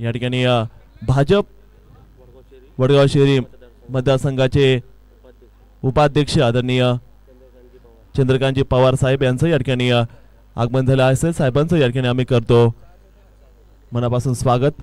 या ठिकाणी भाजप वडगाव शहरी मतदारसंघाचे उपाध्यक्ष आदरणीय चंद्रकांतजी पवार साहेब यांचं या ठिकाणी आगमन झालं आहे. साहेबांचं या ठिकाणी आम्ही करतो मनापासून स्वागत.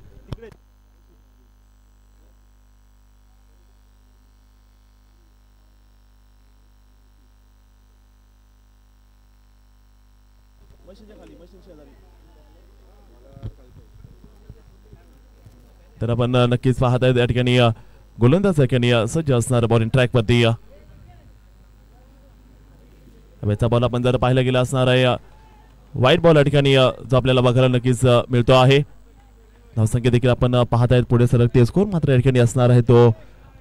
तर आपण नक्कीच पाहत आहेत या ठिकाणी गोलंदाज या ठिकाणी सज्ज असणार बॉलिंग ट्रॅक वरती. हवेचा बॉल आपण जर पाहायला गेला असणार आहे वाईट बॉल या ठिकाणी जो आपल्याला बघायला नक्कीच मिळतो आहे. धावसंख्या देखील आपण पाहत आहेत पुढे सरकते. स्कोर मात्र या ठिकाणी असणार आहे तो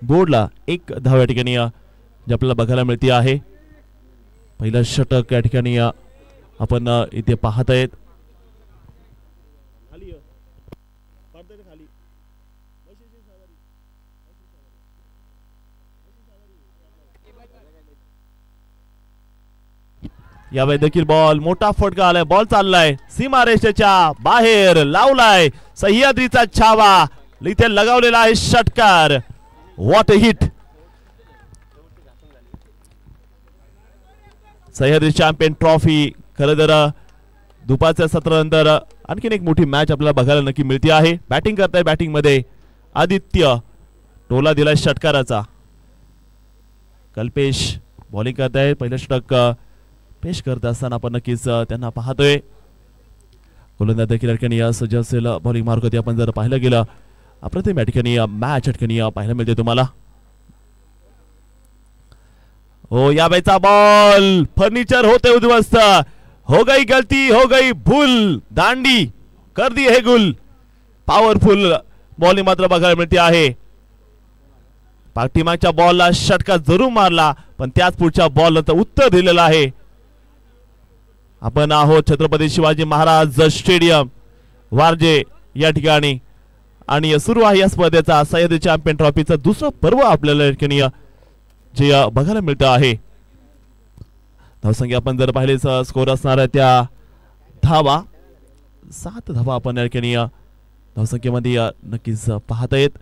बोर्डला 1 धाव या ठिकाणी जे आपल्याला बघायला मिळते आहे. पहिला षटक या ठिकाणी आपण इथे पाहत आहेत. यावेळी देखील बॉल मोठा फटका आलाय. बॉल चाललाय सीमारेषेच्या बाहेर लावलाय. सह्याद्रीचा छावा इथे लगावलेला आहे षटकार. What a hit. Sahyadri champion trophy खरं तर दुपारच्या सत्रानंतर आणखीन एक मोठी मॅच आपल्याला बघायला नक्की मिळते आहे. बॅटिंग करताय. बॅटिंग मध्ये आदित्य टोला दिलाय षटकाराचा. कल्पेश बॉलिंग करताय. पहिलं षटक पेश करत असताना आपण नक्कीच त्यांना पाहतोय. गोलंदाज देखील ठिकाणी सज्ज असेल बॉलिंग मार्क होती. आपण जर पाहिलं गेलं अप्रतिम या ठिकाणी मॅच ठिकाणी पाहायला मिळते तुम्हाला. हो या बाईचा बॉल फर्निचर होते उद्ध्वस्त. हो गई गलती हो गई भूल दांडी कर दी है गुल. पॉवरफुल बॉलिंग मात्र बघायला मिळते आहे. पाठीमागच्या बॉलला षटका जरूर मारला पण त्याच पुढच्या बॉलला तर उत्तर दिलेलं आहे. आपण आहोत छत्रपती शिवाजी महाराज स्टेडियम वारजे या ठिकाणी आणि सुरू आहे या स्पर्धेचा सह्याद्री चॅम्पियन ट्रॉफीचं दुसरं पर्व आपल्याला ठिकाणी जे बघायला मिळतं आहे. धावसंख्या आपण जर पाहिले स्कोर असणार आहे त्या धावा 7 धावा आपण या ठिकाणी धावसंख्येमध्ये नक्कीच पाहता येत.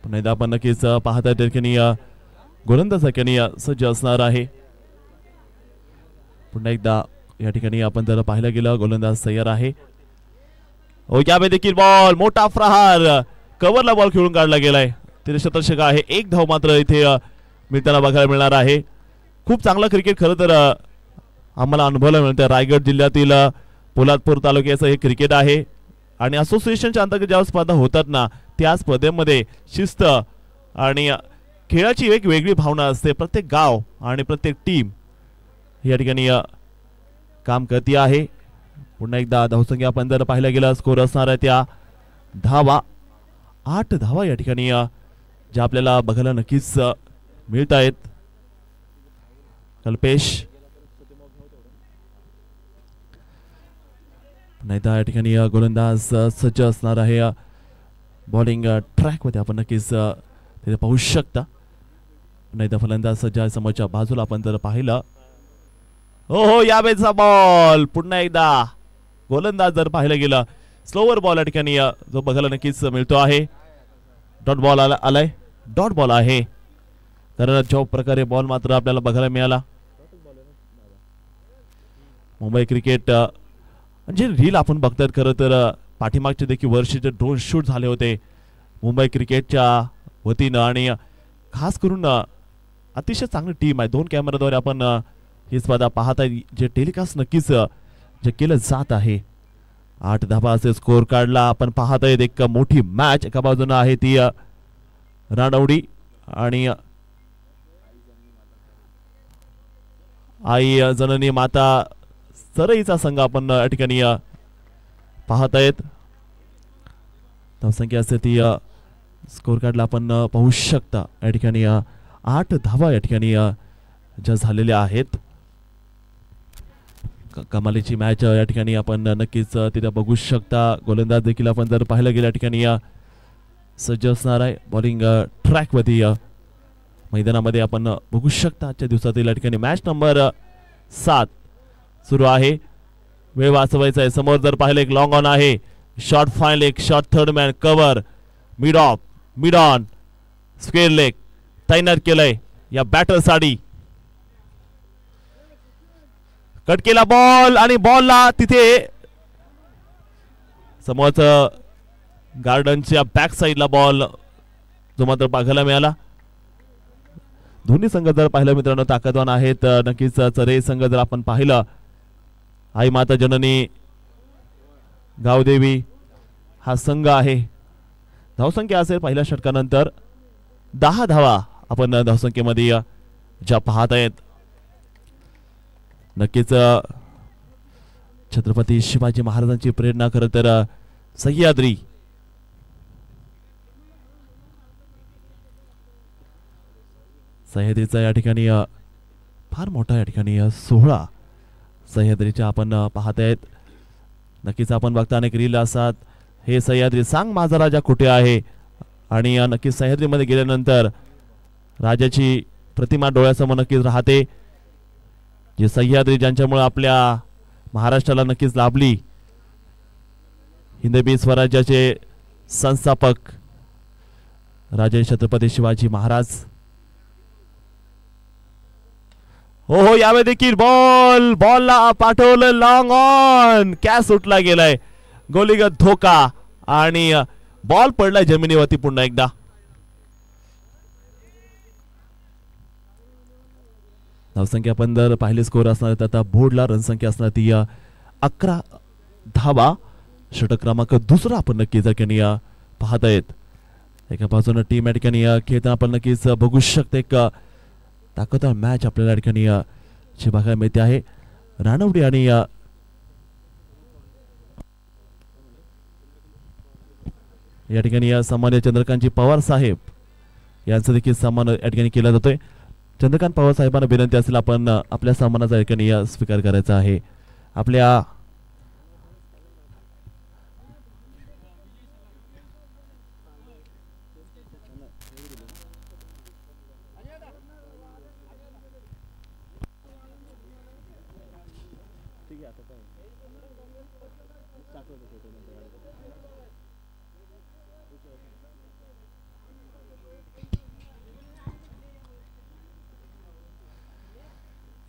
पुन्हा एकदा आपण नक्कीच पाहत आहे ठिकाणी गोलंदाज ठिकाणी सज्ज असणार आहे. पुन्हा एकदा या ठिकाणी आपण जर पाहिलं गेलं गोलंदाज तयार आहे. हो यावेळी देखील बॉल मोठा प्रहार कव्हरला बॉल खेळून काढला गेलाय. त्रिशतक आहे. 1 धाव मात्र इथे मिळताना बघायला मिळणार आहे. खूप चांगला क्रिकेट खरं तर आम्हाला अनुभवायला मिळतं. रायगड जिल्ह्यातील पोलादपूर तालुक्याचं हे क्रिकेट आहे आणि असोसिएशनच्या अंतर्गत ज्या स्पर्धा होतात ना त्या स्पर्धेमध्ये शिस्त आणि खेळाची एक वेगळी भावना असते. प्रत्येक गाव आणि प्रत्येक टीम या ठिकाणी काम करते आहे. पुन्हा एकदा धावसंख्या आपण जर पाहायला गेला स्कोर असणार आहे त्या धावा 8 धावा या ठिकाणी ज्या आपल्याला बघायला नक्कीच मिळत आहेत. कल्पेश पुन्हा एकदा या ठिकाणी गोलंदाज सज्ज असणार आहे. बॉलिंग ट्रॅक मध्ये आपण नक्कीच तिथे पाहू शकता. पुन्हा एकदा फलंदाज सज्ज आहे समोरच्या बाजूला आपण जर पाहिलं. हो हो यावेळेचा बॉल पुन्हा एकदा गोलंदाज जर पाहिलं गेलं स्लोवर बॉल या ठिकाणी जो बघायला नक्कीच मिळतो आहे. डॉट बॉल आलाय. डॉट बॉल आहे कारण ज्या प्रकारे बॉल मात्र आपल्याला बघायला मिळाला. मुंबई क्रिकेट म्हणजे रील आपण बघतात खरं तर पाठीमागचे देखील वर्षीचे ड्रोन शूट झाले होते मुंबई क्रिकेटच्या वतीनं आणि खास करून अतिशय चांगली टीम आहे. 2 कॅमेराद्वारे आपण ही स्पर्धा पाहत आहे जे टेलिकास्ट नक्कीच जे केलं जात आहे. 8 धावा असे स्कोर काढला आपण पाहत आहे. एक मोठी मॅच एका बाजूने आहे ती रानवडी आणि आई जननी माता सरईचा संघ आपण या ठिकाणी पाहत आहेत. धावसंख्या असते ती स्कोर कार्डला आपण पाहू शकता. या ठिकाणी 8 धावा या ठिकाणी ज्या झालेल्या आहेत. कमालीची मॅच या ठिकाणी आपण नक्कीच तिथे बघू शकता. गोलंदाज देखील आपण जर पाहायला गेल्या ठिकाणी सज्ज असणार आहे. बॉलिंग ट्रॅकवरती मैदानामध्ये आपण बघू शकता. आजच्या दिवसातील या ठिकाणी मॅच नंबर 7 सुरू आहे. वेळ वाचवायचा आहे. समोर जर पाहिलं एक लॉंग ऑन आहे. Short fine leg, short third man, cover, mid of, mid on, square leg तैनात केलंय या बॅटर साठी. कट केला बॉल आणि बॉलला तिथे समोरच गार्डनच्या बॅक साइडला बॉल जो मात्र बघायला मिळाला. दोन्ही संघ जर पाहिलं मित्रांनो ताकदवान आहेत. नक्कीच चरे संघ जर आपण पाहिलं आई माता जननी गावदेवी हा संघ आहे. धावसंख्या असेल पहिल्या षटकानंतर 10 धावा आपण धावसंख्येमध्ये ज्या पाहत आहेत. नक्कीच छत्रपती शिवाजी महाराजांची प्रेरणा खरं तर सह्याद्री सह्याद्रीचा या ठिकाणी फार मोठा या ठिकाणी सोहळा सह्याद्रीच्या आपण पाहत आहेत. नक्कीच आपण बघता अनेक रील असतात. हे सह्याद्री सांग माझा राजा कुठे आहे. आणि नक्कीच सह्याद्रीमध्ये गेल्यानंतर राजाची प्रतिमा डोळ्यासमोर नक्कीच राहते. जे सह्याद्री ज्यांच्यामुळे आपल्या महाराष्ट्राला नक्कीच लाभली. हिंदवी स्वराज्याचे संस्थापक राजे छत्रपती शिवाजी महाराज. हो यावेळी देखील बॉलला पाठवलं लॉंग ऑन. कॅच सुटला गेलाय. गोलीगत धोका आणि बॉल पडलाय जमिनीवरती पुन्हा एकदा. धावसंख्या आपण जर पाहिली स्कोर असणार तर आता बोर्डला रनसंख्या असणार ती 11 धावा. षटक क्रमांक 2 आपण नक्कीच पाहत आहेत. एका बाजूने टीम या ठिकाणी खेळताना आपण नक्कीच बघू शकते. एक ताकदवार मॅच आपल्याला या ठिकाणी जी बघायला मिळते आहे. रानवडी आणि या ठिकाणी सन्मान्य चंद्रकांतजी पवार साहेब यांचा देखील सन्मान या ठिकाणी केला जातोय. चंद्रकांत पवार साहेबांना विनंती असेल आपण आपल्या सन्मानाचा या ठिकाणी स्वीकार करायचा आहे. आपल्या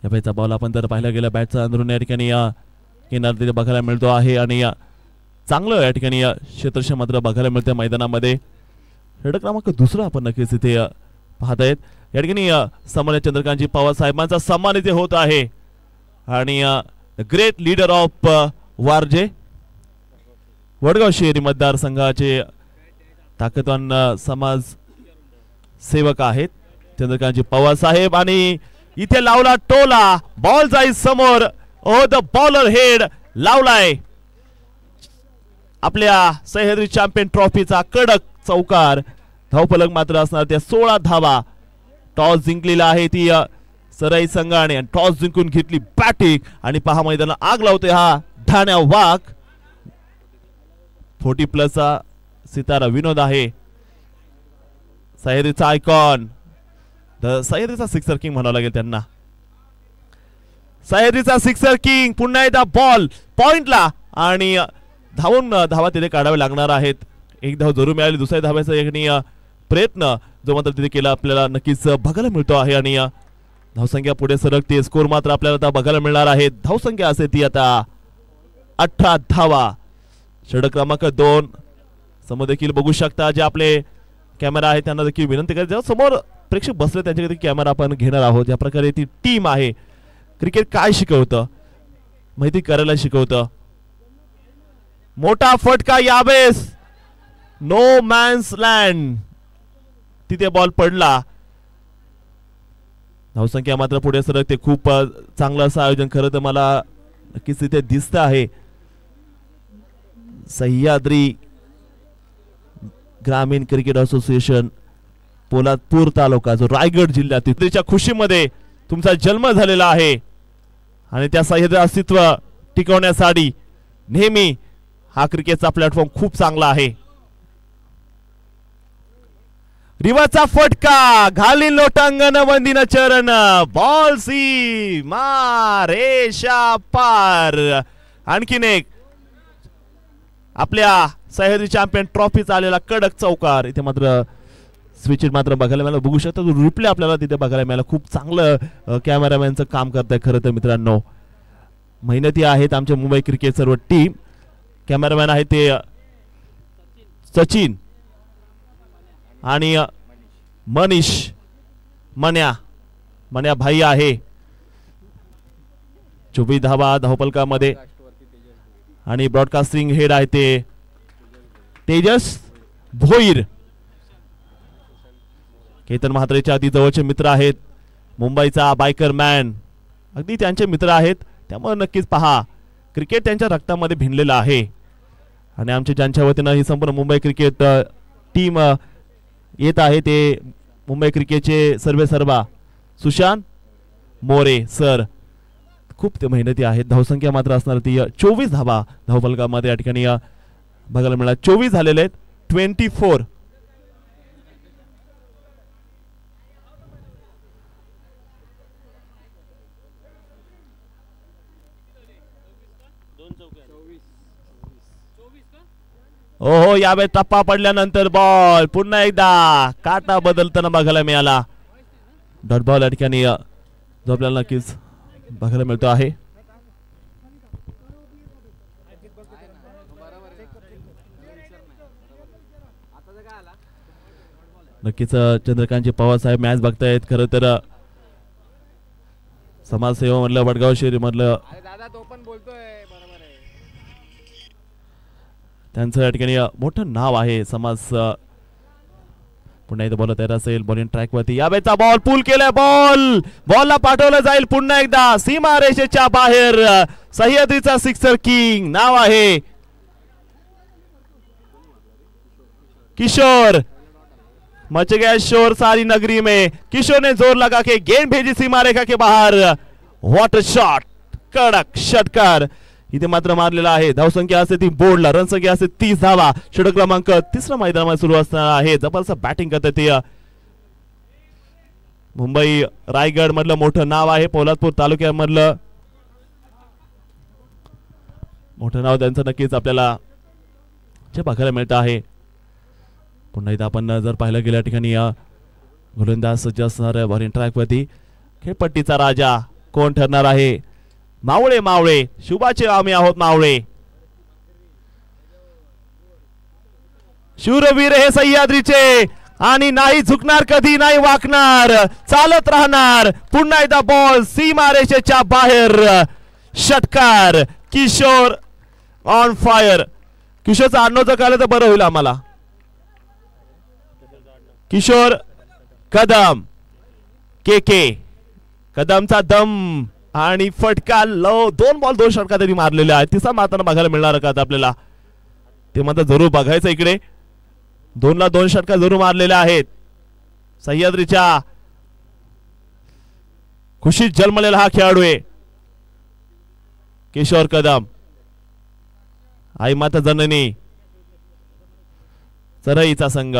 या बॅटचा बॉल आपण जर पाहायला गेला बॅटचा अंदरून या ठिकाणी किनार तिथे बघायला मिळतो आहे. आणि चांगलं या ठिकाणी क्षेत्रक्षण मात्र बघायला मिळते मैदानामध्ये. षटक क्रमांक 2 आपण नक्कीच इथे पाहत आहेत. या ठिकाणी सन्मान्य चंद्रकांतजी पवार साहेबांचा सन्मान इथे होत आहे. आणि great leader of Warje Wadgaon शहरी मतदारसंघाचे ताकदवान समाज सेवक आहेत चंद्रकांतजी पवार साहेब. आणि इथे लावला टोला. बॉल जाईल समोर. ओ द बॉलर हेड लावलाय. आपल्या सह्याद्री चॅम्पियन ट्रॉफीचा कडक चौकार. धावफलक मात्र असणार त्या 16 धावा. टॉस जिंकलेला आहे ती सराई संघाने. टॉस जिंकून घेतली बॅटिंग. आणि पहा मैदानाला आग लावतोय हा ठाण्या वाघ. 40+ सितारा विनोद आहे. सह्याद्रीचा आयकॉन. सह्याद्रीचा सिक्सर किंग म्हणावं लागेल त्यांना. सह्याद्रीचा सिक्सर किंग. पुन्हा एकदा बॉल पॉइंटला. आणि धावा तिथे काढावे लागणार आहेत. एक धाव जरूर मिळाली. दुसऱ्या धाव्याचा एक प्रयत्न जो मात्र तिथे केला आपल्याला नक्कीच बघायला मिळतो आहे. आणि धावसंख्या पुढे सरकते. स्कोर मात्र आपल्याला आता बघायला मिळणार आहे. धावसंख्या असेल ती आता 18 धावा. षटक क्रमांक 2 समोर देखील बघू शकता. जे आपले कॅमेरा आहे त्यांना देखील विनंती करायची. समोर प्रेक्षक बसले त्यांच्याकडे कॅमेरा आपण घेणार आहोत. या प्रकारे ती टीम आहे. क्रिकेट काय शिकवतं माहिती करायला शिकवतं. मोठा फटका यावेळेस. No man's land. तिथे बॉल पडला. धावसंख्या मात्र पुढे सरकते. खूप चांगलं असं आयोजन खरं तर मला नक्कीच तिथे दिसत आहे. सह्याद्री ग्रामीण क्रिकेट असोसिएशन पोलादपूर तालुका जो रायगड जिल्ह्यातील खुशीमध्ये तुमचा जन्म झालेला आहे. आणि त्या सह्याद्रीचं अस्तित्व टिकवण्यासाठी नेहमी हा क्रिकेटचा प्लॅटफॉर्म खूप चांगला आहे. रिवाचा फटका घालील लोटांगण वंदिन चरण बॉल सी रेषा पार. आणखीन एक आपल्या सह्याद्री चॅम्पियन ट्रॉफीचा आलेला कडक चौकार. इथे मात्र स्विच मात्र बघायला मिळालं. बघू शकता रिप्ले आपल्याला तिथे बघायला मिळाला. खूप चांगलं कॅमेरामॅनचं काम करताय खरं तर मित्रांनो. मेहनती आहेत आमच्या मुंबई क्रिकेट सर्व टीम. कॅमेरामॅन आहे ते सचिन आणि मनीष मन्या भाई आहे. 24 धावा धावपलकामध्ये आणि ब्रॉडकास्टिंग हेड आहे ते तेजस भोईर. केतन म्हात्रेच्या अति जवळचे मित्र आहेत. मुंबईचा बायकर मॅन अगदी त्यांचे मित्र आहेत. त्यामुळे नक्कीच पहा क्रिकेट त्यांच्या रक्तामध्ये भिनलेलं आहे. आणि आमच्या ज्यांच्या वतीनं ही संपूर्ण मुंबई क्रिकेट टीम येत आहे ते मुंबई क्रिकेटचे सर्वेसर्वा सुशांत मोरे सर. खूप ते मेहनती आहेत. धावसंख्या मात्र असणार ती 24 धावा धावफलकामध्ये या ठिकाणी बघायला मिळाला. 24 झालेले आहेत. 24 ओहो यावेळी टप्पा पडल्यानंतर बॉल पुन्हा एकदा काटा बदलताना बघायला मिळाला. डॉट बॉल या ठिकाणी जो आपल्याला नक्कीच बघायला मिळतो आहे. नक्कीच चंद्रकांतजी पवार साहेब मॅच बघतायत. खरं तर समाजसेवा मधलं वडगाव शहरी मधलं त्यांचं या ठिकाणी मोठं नाव आहे. समाज पुन्हा एकदा बॉल तयार असेल. बॉलिंग ट्रॅक वरती यावेळेचा बॉल पूल केलाय. बॉलला पाठवलं जाईल पुन्हा एकदा सीमा रेषेच्या बाहेर. सह्याद्रीचा सिक्सर किंग नाव आहे किशोर. मच गया शोर सारी नगरी में. किशोर ने जोर लगा के गेंद भेजी सीमा रेखा के बाहर. What a shot. कडक षटकार इथे मात्र मारलेला आहे. धावसंख्या असते ती बोर्डला. रनसंख्या असते 30 धावा. षटक क्रमांक 3 मैदानामध्ये सुरू असणार आहे. जबरदस्त बॅटिंग करते ते मुंबई रायगड मधलं मोठं नाव आहे. पोलादपूर तालुक्यामधलं मोठं नाव त्यांचं नक्कीच आपल्याला जे बघायला मिळतं आहे. पुन्हा एकदा आपण जर पाहिलं गेल्या ठिकाणी गोलंदाज सज्ज असणार आहे बॉलिंग ट्रॅक वरती. खेळपट्टीचा राजा कोण ठरणार आहे. मावळे शुभाचे आम्ही आहोत मावळे. शूरवीर हे सह्याद्रीचे आणि नाही झुकणार कधी नाही वाकणार. चालत राहणार. पुन्हा एकदा बॉल सीमा रेषेच्या बाहेर. षटकार. Kishore on fire. किशोरचा आडनाव जर कळलं तर बरं होईल आम्हाला. किशोर कदम के कदमचा दम आणि फटका. 2 बॉल 2 षटका तरी मारलेले आहेत. तिसरा मारताना बघायला मिळणार का आपल्याला ते मात्र जरूर बघायचं. इकडे 2 ला 2 षटका जरूर मारलेल्या आहेत. सह्याद्रीच्या खुशीत जन्मलेला हा खेळाडू आहे किशोर कदम. आई माता जननी चरईचा संघ.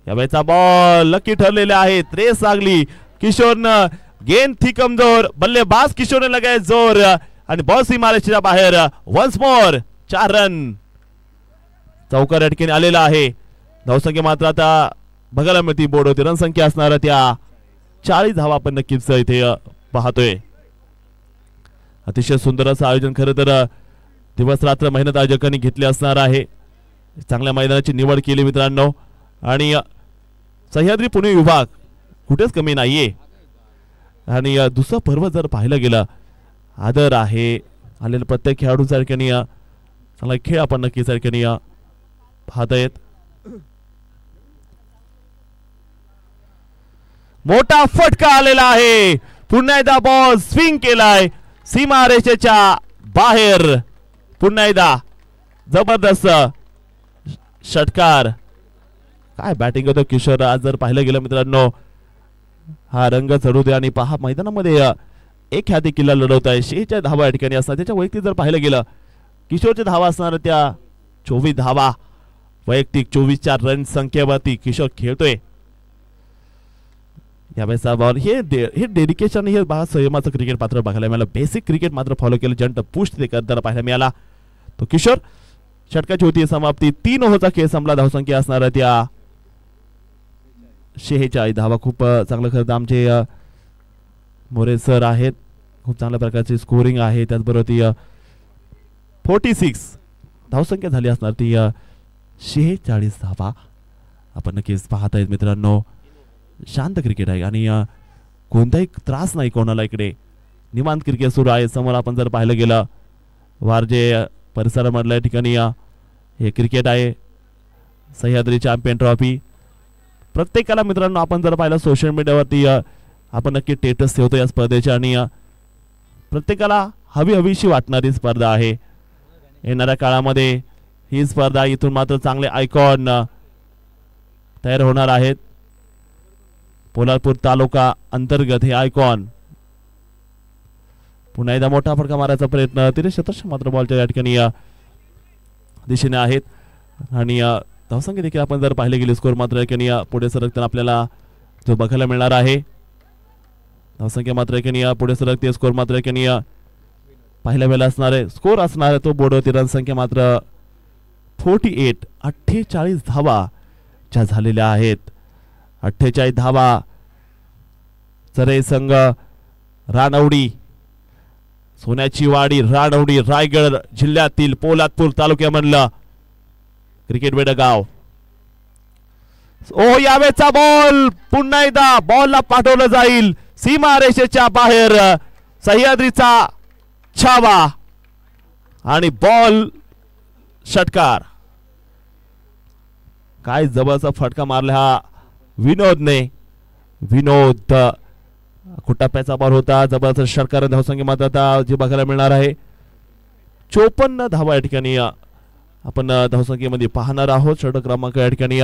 यावेळेचा बॉल लकी ठरलेले आहेत. रेस लागली. किशोरनं गेंद थी कमजोर. बल्लेबाज किशोरने लगाए जोर आणि बॉल सीमा रेषेच्या बाहेर. Once more 4 run. चौकार या ठिकाणी आलेला आहे. धावसंख्या मात्र आता बघायला मिळते बोर्ड होती. रनसंख्या असणार त्या 40 धावा आपण नक्कीच इथे पाहतोय. अतिशय सुंदर असं आयोजन खरं तर दिवस रात्र मेहनत आयोजकांनी घेतली असणार आहे. चांगल्या मैदानाची निवड केली मित्रांनो. आणि सह्याद्री पुणे विभाग कुठेच कमी नाहीये. आणि दुसरं पर्व जर पाहिलं गेलं आदर आहे आलेल्या प्रत्येक खेळाडूंच्या ठिकाणी चांगला खेळ आपण नक्कीच ठिकाणी पाहतायत. मोठा फटका आलेला आहे. पुन्हा एकदा बॉल स्विंग केलाय सीमा रेषेच्या बाहेर. पुन्हा एकदा जबरदस्त षटकार. काय बॅटिंग होतो किशोर आज जर पाहिलं गेलं मित्रांनो. हा रंग चढू दे आणि पहा मैदानामध्ये एक ख्याती किल्ला लढवत आहे. 6 धावा या ठिकाणी असणार. त्याच्या वैयक्तिक जर पाहिलं गेलं किशोरच्या धावा असणार त्या 24 धावा वैयक्तिक 24च्या रन संख्येवरती किशोर खेळतोय. यावेळेचा बॉल हे डेडिकेशन हे संयमाचं क्रिकेट मात्र बघायला मिळालं. बेसिक क्रिकेट मात्र फॉलो केलं. जंट पुश ते करताना पाहायला मिळाला तो किशोर. षटकाची होती समाप्ती. 3 ओव्हरचा खेळ संपला. धावसंख्या असणार त्या 46 धावा. खूप चांगलं खरं आमचे मोरे सर आहेत. खूप चांगल्या प्रकारची स्कोरिंग आहे. त्याचबरोबर ती 46 धावसंख्या झाली असणार ती 46 धावा. आपण नक्कीच पाहत आहेत मित्रांनो. शांत क्रिकेट आहे आणि कोणताही त्रास नाही कोणाला. इकडे निवांत क्रिकेट सुरू आहे. समोर आपण जर पाहिलं गेलं वारजे परिसरामधल्या ठिकाणी हे क्रिकेट आहे. Sahyadri champion trophy. प्रत्येकाला मित्रांनो आपण जर पाहिलं सोशल मीडियावरती आपण नक्की स्टेटस ठेवतो या स्पर्धेच्या आणि प्रत्येकाला हवीशी वाटणारी स्पर्धा आहे. येणाऱ्या काळामध्ये ही स्पर्धा इथून मात्र चांगले आयकॉन तयार होणार आहेत. पोलादपूर तालुका अंतर्गत हे आयकॉन पुन्हा एकदा मोठा फटका मारायचा प्रयत्न. 63 मात्र बॉलच्या या ठिकाणी दिशेने आहेत आणि धावसंख्या देखील आपण जर पाहिले गेले स्कोर मात्र या ठिकाणी पुढे सरकताना आपल्याला जो बघायला मिळणार आहे. धावसंख्या मात्र या ठिकाणी पुढे सरकते. स्कोर मात्र या ठिकाणी पाहायला वेळेला असणार आहे. स्कोर असणार आहे तो बोर्डवरती. रन संख्या मात्र 48 धावा ज्या झालेल्या आहेत. 48 धावा. चरे संघ रानवडी सोन्याची वाडी रानवडी रायगड जिल्ह्यातील पोलादपूर तालुक्यामधलं क्रिकेट बेडगाव. ओ यावेळेचा बॉल पुन्हा एकदा बॉलला पाठवलं जाईल सीमा रेषेच्या बाहेर. सह्याद्रीचा छावा आणि बॉल षटकार. काय जबरदस्त फटका मारला हा विनोदने. विनोद कुटाप्याचा बॉल होता. जबरदस्त षटकार. धावसंख्या मात्र आता जे बघायला मिळणार आहे 54 धावा या ठिकाणी आपण धावसंख्येमध्ये पाहणार आहोत. षटक क्रमांक या ठिकाणी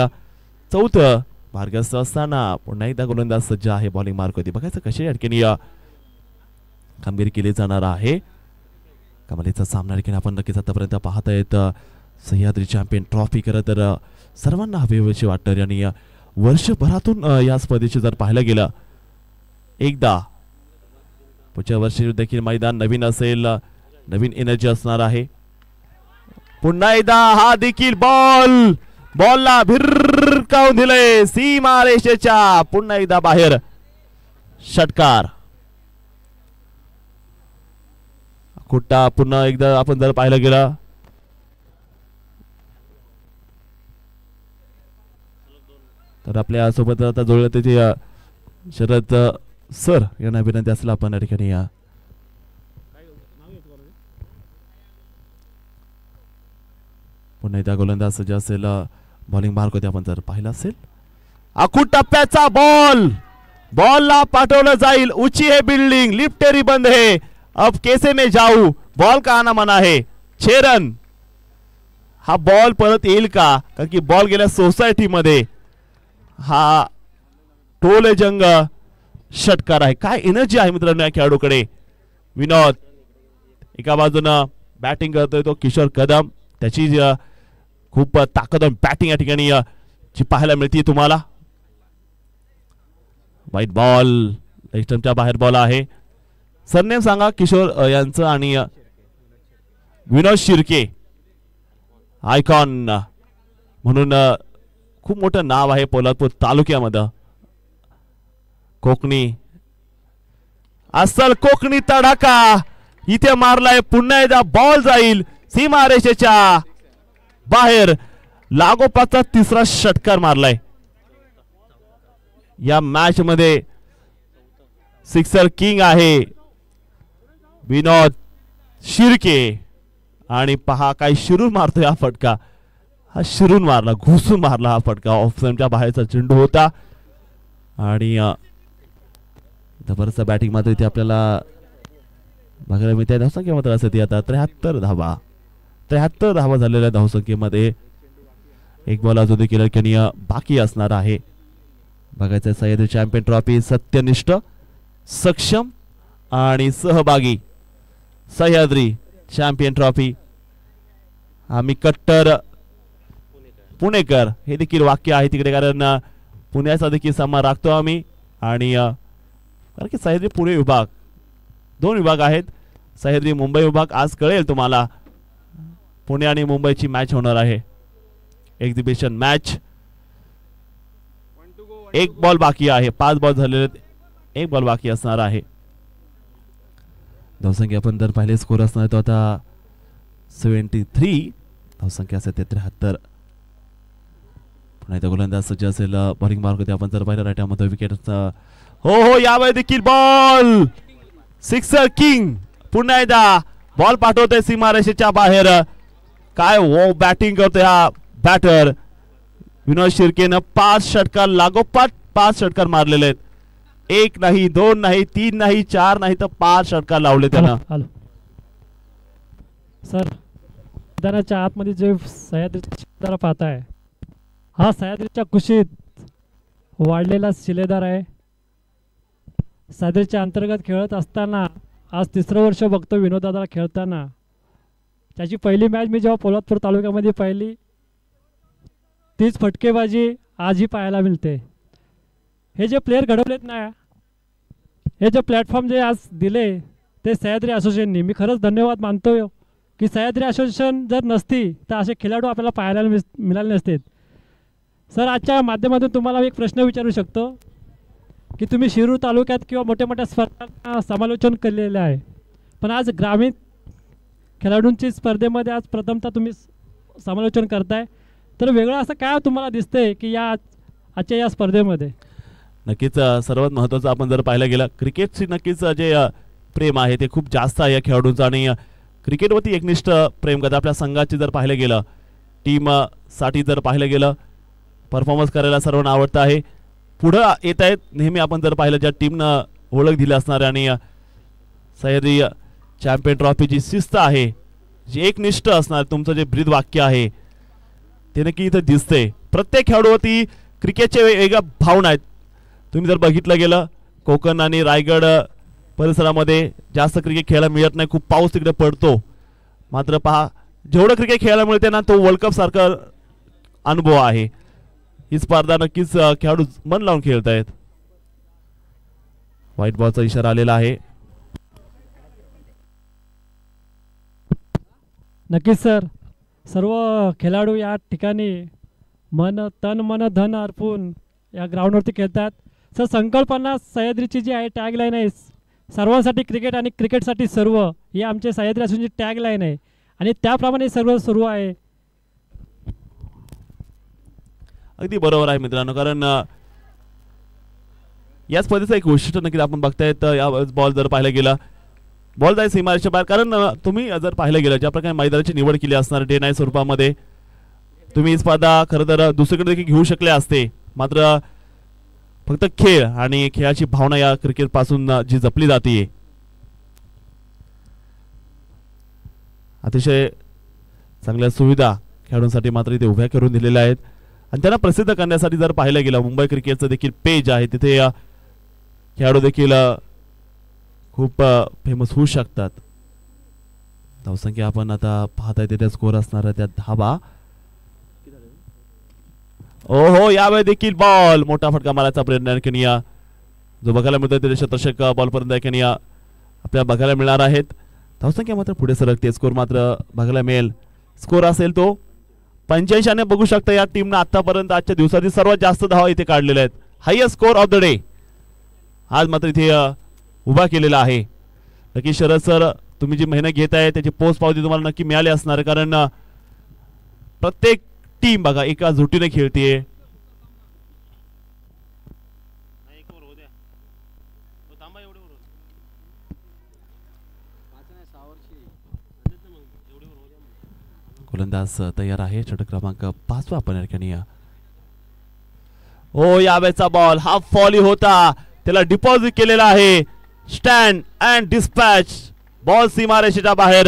4 मार्गस्थ असताना पुन्हा एकदा गोलंदाज सज्ज आहे. बॉलिंग मार्क होती. बघायचं कशी या ठिकाणी कामगिरी केली जाणार आहे. कमालीचा सामना ठिकाणी आपण नक्कीच आतापर्यंत पाहत आहेत. सह्याद्री चॅम्पियन ट्रॉफी खरं तर सर्वांना हवीशी वाटतं आणि वर्षभरातून या स्पर्धेचे जर पाहिलं गेलं एकदा पुढच्या वर्षी देखील मैदान नवीन असेल. नवीन एनर्जी असणार आहे. पुन्हा एकदा हा देखील बॉलला भिरकावून दिले सीमा रेषेच्या पुन्हा एकदा बाहेर. षटकार. कुट्टा पुन्हा एकदा आपण जर पाहिलं गेलं तर आपल्या सोबत आता जोडलं त्याचे शरद सर यांना विनंती असेल आपण या ठिकाणी पुन्हा एकदा गोलंदाज सज्ज असेल. बॉलिंग मार्क होते आपण जर पाहिलं असेल. आखूड टप्प्याचा बॉलला पाठवलं जाईल. ऊंची है बिल्डिंग लिफ्टेरी बंद है अब कैसे में जाऊ. बॉल का आना मना है. 6 रन. हा बॉल परत येईल का कारण की बॉल गेल्या सोसायटी मध्ये. हा टोले जंग षटकार आहे. काय एनर्जी आहे मित्रांनो या खेळाडूकडे. विनोद एका बाजूनं बॅटिंग करतोय तो किशोर कदम. त्याची खूप ताकद बॅटिंग या ठिकाणी जी पाहायला मिळते तुम्हाला. वाईट बॉल स्टंपच्या बाहेर बॉल आहे. सरनेम सांगा किशोर यांचं आणि विनोद शिर्के आयकॉन म्हणून खूप मोठं नाव आहे पोलादपूर तालुक्यामध्ये. कोकणी अस्सल कोकणी तडाखा इथे मारलाय. पुन्हा एकदा बॉल जाईल सीमा रेषेच्या बाहेर. लागोपाठचा 3रा षटकार मारलाय या मॅच मध्ये. सिक्सर किंग आहे विनोद शिर्के आणि पहा काय शिरून मारतोय हा फटका. हा शिरून मारला घुसून मारला हा फटका. ऑफ स्टंपच्या बाहेरचा चेंडू होता आणि जबरदस्त बॅटिंग मात्र इथे आपल्याला बघायला मिळते. धावसंख्या मात्र असते आता 73 धावा. 73 धावा झालेल्या धावसंख्येमध्ये एक बॉल अजून देखील बाकी असणार आहे. बघायचं सह्याद्री चॅम्पियन ट्रॉफी सत्यनिष्ठ सक्षम आणि सहभागी सह्याद्री चॅम्पियन ट्रॉफी आम्ही कट्टर पुणेकर हे देखील वाक्य आहे तिकडे कारण पुण्याचा देखील सन्मान राखतो आम्ही आणि कारण की सह्याद्री पुणे विभाग 2 विभाग आहेत सह्याद्री मुंबई विभाग आज कळेल तुम्हाला पुणे आणि मुंबईची मॅच होणार आहे एक्झिबिशन मॅच 1 बॉल बाकी आहे 5 बॉल झालेले 1 बॉल बाकी असणार आहे धावसंख्या आपण जर पाहिले स्कोर असणार तो आता 73 धावसंख्या असेल 73 पुन्हा एकदा गोलंदाज सज्ज असेल बॉलिंग मार्क होते आपण जर पाहिलं राईटमध्ये विकेट हो यावेळी देखील बॉल सिक्सर किंग पुन्हा एकदा बॉल पाठवतोय सीमारेषेच्या बाहेर काय बॅटिंग करतोय हा बॅटर विनोद शिर्केनं 5 षटकार लागोपाठ 5 षटकार मारलेले आहेत 1 नाही 2 नाही 3 नाही 4 नाही तर 5 षटकार लावले त्यानं सर मैदानाच्या आतमध्ये जे सह्याद्रीचा पाहताय हा सह्याद्रीच्या कुशीत वाढलेला शिलेदार आहे सह्याद्रीच्या अंतर्गत खेळत असताना आज 3रं वर्ष बघतो विनोदादा खेळताना त्याची पहिली मॅच मी जेव्हा पोलादपूर तालुक्यामध्ये पाहिली तीच फटकेबाजी आजही पाहायला मिळते हे जे प्लेयर घडवलेत ना हे जे प्लॅटफॉर्म जे आज दिले ते सह्याद्री असोसिएशननी मी खरंच धन्यवाद मानतो की सह्याद्री असोसिएशन जर नसती तर असे खेळाडू आपल्याला पाहायला मिळाले नसते सर आजच्या माध्यमातून तुम्हाला एक प्रश्न विचारू शकतो की तुम्ही शिरूर तालुक्यात किंवा मोठ्या मोठ्या स्पर्धांना समालोचन केलेले आहे पण आज ग्रामीण खेळाडूंची स्पर्धेमध्ये आज प्रथमतः तुम्ही समालोचन करताय तर वेगळं असं काय तुम्हाला दिसतंय की या आजच्या या स्पर्धेमध्ये नक्कीच सर्वात महत्त्वाचं आपण जर पाहायला गेलं क्रिकेटची नक्कीच जे प्रेम आहे ते खूप जास्त आहे या खेळाडूंचं आणि क्रिकेटवरती एकनिष्ठ प्रेम करतात आपल्या संघाची जर पाहायला गेलं टीम साठी जर पाहायला गेलं परफॉर्मन्स करायला सर्वांना आवडतं आहे पुढं येत आहेत नेहमी आपण जर पाहिलं ज्या टीमनं ओळख दिली असणार आणि सह्याद्री चॅम्पियन ट्रॉफीची शिस्त आहे जी एकनिष्ठ असणार तुमचं जे ब्रीद वाक्य आहे ते नक्की इथं दिसते प्रत्येक खेळाडूवरती क्रिकेटचे वेगवेगळ्या भावना आहेत तुम्ही जर बघितलं गेलं कोकण आणि रायगड परिसरामध्ये जास्त क्रिकेट खेळायला मिळत नाही खूप पाऊस तिकडे पडतो मात्र पहा जेवढं क्रिकेट खेळायला मिळते ना तो वर्ल्ड कप सारखा अनुभव आहे ही स्पर्धा नक्कीच खेळाडू मन लावून खेळत आहेत व्हाईट बॉलचा इशारा आलेला आहे नक्कीच सर सर्व खेळाडू या ठिकाणी तन मन धन अर्पून या ग्राउंडवरती खेळतात सर संकल्पना सह्याद्रीची जी आहे टॅगलाईन आहे सर्वांसाठी क्रिकेट आणि क्रिकेटसाठी सर्व ही आमचे सह्याद्री असूनची टॅगलाईन आहे आणि त्याप्रमाणे सर्व सुरू आहे अगदी बरोबर आहे मित्रांनो कारण या स्पर्धेचं एक वैशिष्ट्य नक्कीच आपण बघतायत या बॉल जर पाहायला गेला बॉल जाय सीमारेषेच्या बाहेर कारण तुम्ही जर पाहायला गेलं ज्या प्रकारे मैदानाची निवड केली असणार डे नाईट स्वरूपामध्ये तुम्ही ही स्पर्धा खरं तर दुसरीकडे देखील घेऊ शकले असते मात्र फक्त खेळ आणि खेळाची भावना या क्रिकेट पासून जी जपली जाते अतिशय चांगल्या सुविधा खेळाडूंसाठी मात्र इथे उभ्या करून दिलेल्या आहेत आणि त्यांना प्रसिद्ध करण्यासाठी जर पाहायला गेलं मुंबई क्रिकेटचं देखील पेज आहे तिथे खेळाडू देखील खूप फेमस होऊ शकतात धावसंख्या आपण आता पाहताय तिथे स्कोर असणार त्या धाबा हो यावेळी देखील बॉल मोठा फटका मारायचा प्रयत्न केनिया जो बघायला मिळतोय ते शतक बॉल पर्यंत केनिया आपल्याला बघायला मिळणार आहेत धावसंख्या मात्र पुढे सरकते स्कोर मात्र बघायला मिळेल स्कोर असेल तो 85 ने बघू शकता या टीमने आतापर्यंत आजच्या दिवसातील सर्वात जास्त धावा इथे काढलेल्या आहेत highest score of the day आज मात्र इथे उभा केलेला आहे नक्की शरद सर तुम्ही जी मेहनत घेत आहे त्याची पोस्ट पावती तुम्हाला नक्की मिळाली असणार कारण प्रत्येक टीम बघा एका झुटीने खेळते गोलंदाज तयार आहे षटक क्रमांक 5 आपण या ठिकाणी ओ यावेळचा बॉल हा फॉली होता त्याला डिपॉझिट केलेला आहे स्टँड अँड डिस्पॅच बॉल सीमारेषेच्या बाहेर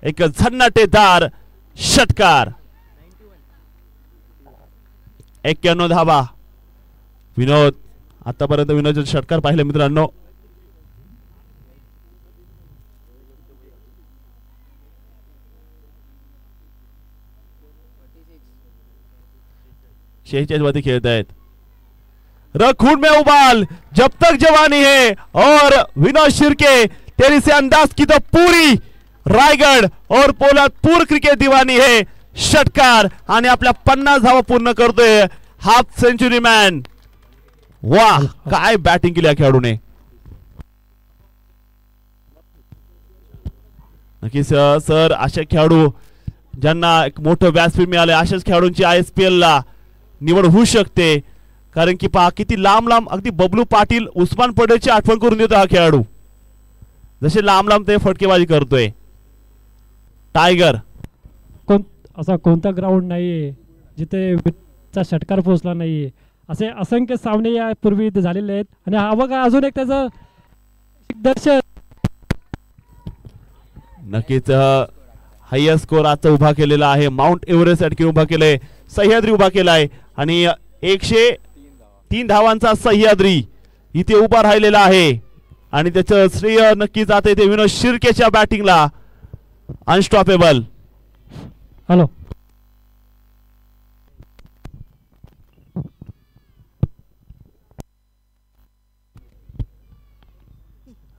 एक झन्नाटेदार षटकार 91 धावा विनोद आतापर्यंत विनोदचे षटकार पाहिले मित्रांनो. मध्ये खेळत आहेत. खून में उबाल जब तक जवानी है और विनोद शिर्के तेरी से अंदाज की तो पूरी रायगड और पोलादपूर क्रिकेट दीवानी है. षटकार आणि आपल्या 50 धावा पूर्ण करतोय हाफ सेंचुरी मॅन. वाह काय बॅटिंग केली या खेळाडूने. नक्कीच सर अशा खेळाडू ज्यांना एक मोठं व्यासपीठ मिळाले अशाच खेळाडूंची ISPL ला निवड होऊ शकते. कारण की पहा किती लांब लांब अगदी बबलू पाटील उस्मान पटेलची आठवण करून देतो हा खेळाडू. जसे लांब लांब ते फटकेबाजी करतोय. टायगर असा कोणता ग्राउंड नाहीये जिथे चा षटकार पोहोचला नाहीये. असे असंख्य सामने यापूर्वी झालेले आहेत. आणि हा बघा अजून एक त्याचं दर्शन. नक्कीच हायस्ट स्कोर आता उभा केलेला आहे. माउंट एव्हरेस्ट अटकी उभा केलंय. सह्याद्री उभा केलाय आणि 103 धावांचा सह्याद्री इथे उभा राहिलेला आहे. आणि त्याचं श्रेय नक्कीच आता इथे विनोद शिर्केच्या बॅटिंगला. अनस्टॉपेबल. हॅलो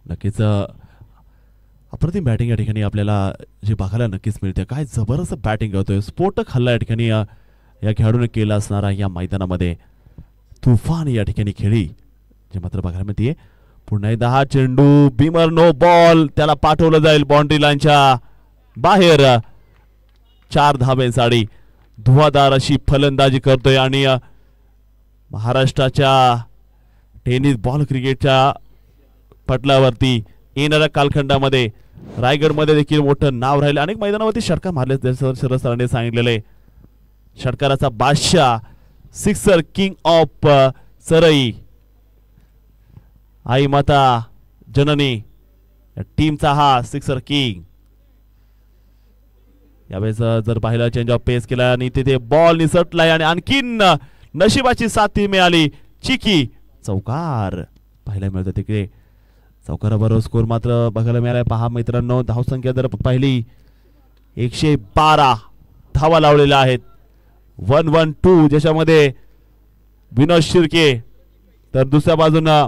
नक्कीच अप्रतिम बॅटिंग या ठिकाणी आपल्याला जे बघायला नक्कीच मिळते. काय जबरदस्त बॅटिंग करतोय. स्फोटक हल्ला या ठिकाणी या खेळाडूने केला असणारा या मैदानामध्ये तुफान या ठिकाणी खेळी जे मात्र बघायला मिळते. पुन्हा 10 चेंडू बीमर नो बॉल त्याला पाठवलं जाईल बाउंड्री लाईनच्या बाहेर. 4 धाब्यांसाठी धुवाधार अशी फलंदाजी करतोय. आणि महाराष्ट्राच्या टेनिस बॉल क्रिकेटच्या पटलावरती येणाऱ्या कालखंडामध्ये रायगडमध्ये देखील मोठं नाव राहिलं. अनेक मैदानावरती षटकार मारले शरद सरांनी सांगितलेले. षटकाराचा बादशाह सिक्सर किंग ऑफ सरई आई माता जननी टीमचा हा सिक्सर किंग. यावेळेस जर पाहिलं चेंज ऑफ पेस केला आणि तिथे बॉल निसटलाय आणि आणखीन नशिबाची साथ मिळाली. चिकी चौकार पाहायला मिळतं. तिकडे चौकाराबरोबर स्कोर मात्र बघायला मिळालाय. पहा मित्रांनो धावसंख्या जर पाहिली 112 धावा लावलेल्या आहेत. 112 ज्याच्यामध्ये विनोद शिर्के तर दुसऱ्या बाजूला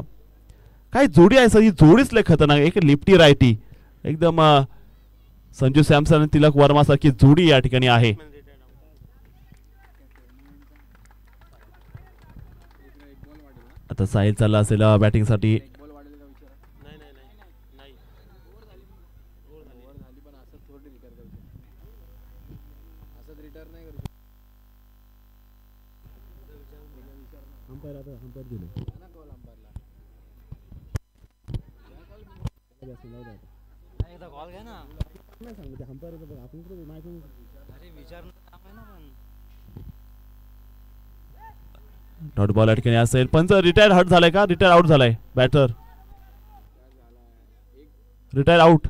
काय जोडी आहे सर. ही जोडीच लय खतरनाक. एक लिफ्टी रायटी एकदम संजू सॅमसन आणि तिलक वर्मा सारखी जोडी या ठिकाणी आहे. आता साहिल चालला असेल बॅटिंग साठी. डॉट बॉल या ठिकाणी असेल. पंच रिटायर हट झालाय का. रिटायर आउट झालाय. Batter retire out.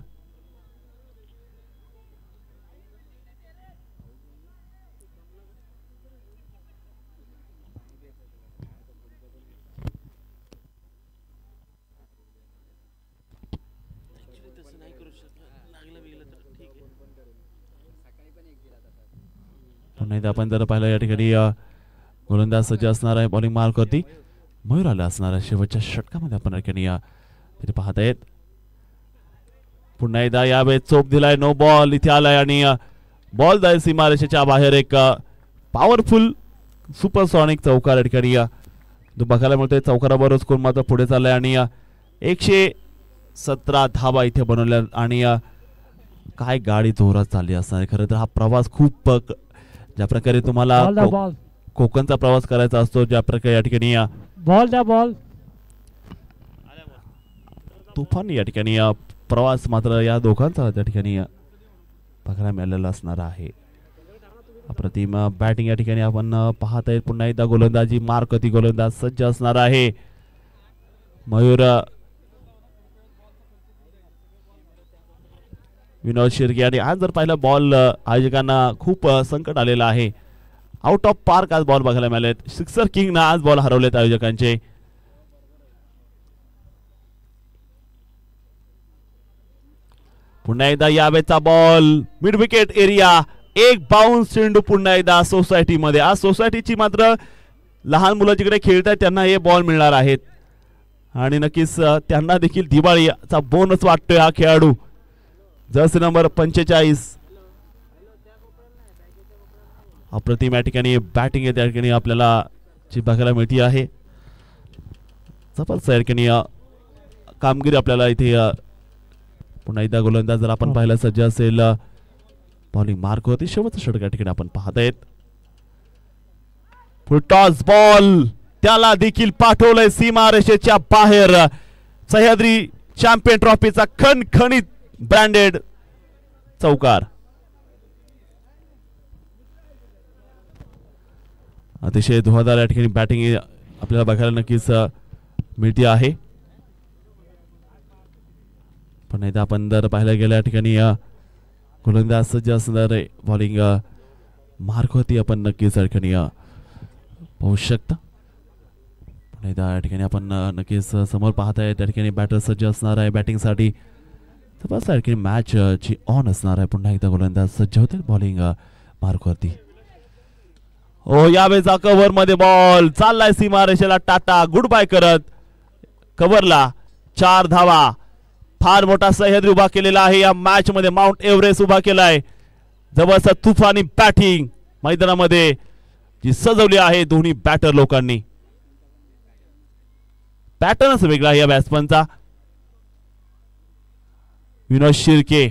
पुन्हा एकदा आपण जर पाहिलं या ठिकाणी गोलंदाज सज्ज असणार आहे. बॉलिंग मार्क वरती मयूर आला असणार आहे. शेवटच्या षटकामध्ये आपण या ठिकाणी तिथे पाहत आहेत. पुन्हा एकदा यावेळेस चोप दिलाय. नो बॉल इथे आलाय आणि बॉल जाईल सीमारेषेच्या बाहेर. एक पॉवरफुल सुपरसॉनिक चौकार या ठिकाणी बघायला मिळतोय. चौकाराबरोबर स्कोर मात्र पुढे चाललाय आणि 117 धावा इथे बनवल्या. आणि काय गाडी जोरात चालली असणार. खरं तर हा प्रवास खूप ज्या प्रकारे तुम्हाला कोकणचा प्रवास करायचा असतो ज्या प्रकारे या ठिकाणी बॉल द्या बॉल तुफान या ठिकाणी प्रवास मात्र या दोघांचा त्या ठिकाणी बघायला मिळालेला असणार आहे. अप्रतिम बॅटिंग या ठिकाणी आपण पाहत आहेत. पुन्हा एकदा गोलंदाजी मार्कती गोलंदाज सज्ज असणार आहे. मयूर विनोद शिर्के. आणि आज जर पाहिलं बॉल आयोजकांना खूप संकट आलेलं आहे. आउट ऑफ पार्क आज बॉल बघायला मिळालेत. सिक्सर किंग ना आज बॉल हरवलेत आयोजकांचे. पुन्हा एकदा यावेळेचा बॉल मिड विकेट एरिया. एक बाउन्स चेंडू पुन्हा एकदा सोसायटी मध्ये. आज सोसायटीची मात्र लहान मुलं जिकडे खेळतात त्यांना हे बॉल मिळणार आहेत आणि नक्कीच त्यांना देखील दिवाळीचा बोनस वाटतोय हा खेळाडू. जर्सी नंबर 45 अप्रतिम या ठिकाणी बॅटिंग या ठिकाणी आपल्याला जी बघायला मिळते आहे. जबरदस्त या ठिकाणी कामगिरी आपल्याला इथे. पुन्हा एकदा गोलंदाज जर आपण पाहिलं सज्ज असेल. बॉलिंग मार्क होती. शेवटचा षटक या ठिकाणी आपण पाहत आहेत. फुल टॉस बॉल त्याला देखील पाठवलंय सीमारेषेच्या बाहेर. सह्याद्री चॅम्पियन ट्रॉफीचा खणखणीत ब्रँडेड चौकार. अतिशय धुवाधार या ठिकाणी बॅटिंग आपल्याला बघायला नक्कीच मिळते आहे. पण एकदा आपण जर पाहायला गेलं या ठिकाणी गोलंदाज सज्ज असणार बॉलिंग मार्क होती आपण नक्कीच या ठिकाणी पाहू शकता. पण एकदा या ठिकाणी आपण नक्कीच समोर पाहत आहे त्या ठिकाणी बॅटर सज्ज असणार आहे बॅटिंगसाठी. बस या ठिकाणी मॅच ची ऑन असणार आहे. पुन्हा एकदा गोलंदाज सज्ज होते बॉलिंग मार्क होती. ओ यावेळेचा कव्हर मध्ये बॉल चाललाय सीमारेषेला टाटा गुड बाय करत. कव्हरला 4 धावा. फार मोठा सह्याद्री उभा केलेला आहे या मॅच मध्ये. माउंट एव्हरेस्ट उभा केलाय. जबरदस्त तुफानी बॅटिंग मैदानामध्ये जी सजवली आहे दोन्ही बॅटर लोकांनी. पॅटर्नच वेगळा या बॅट्समनचा. विनोद शिर्के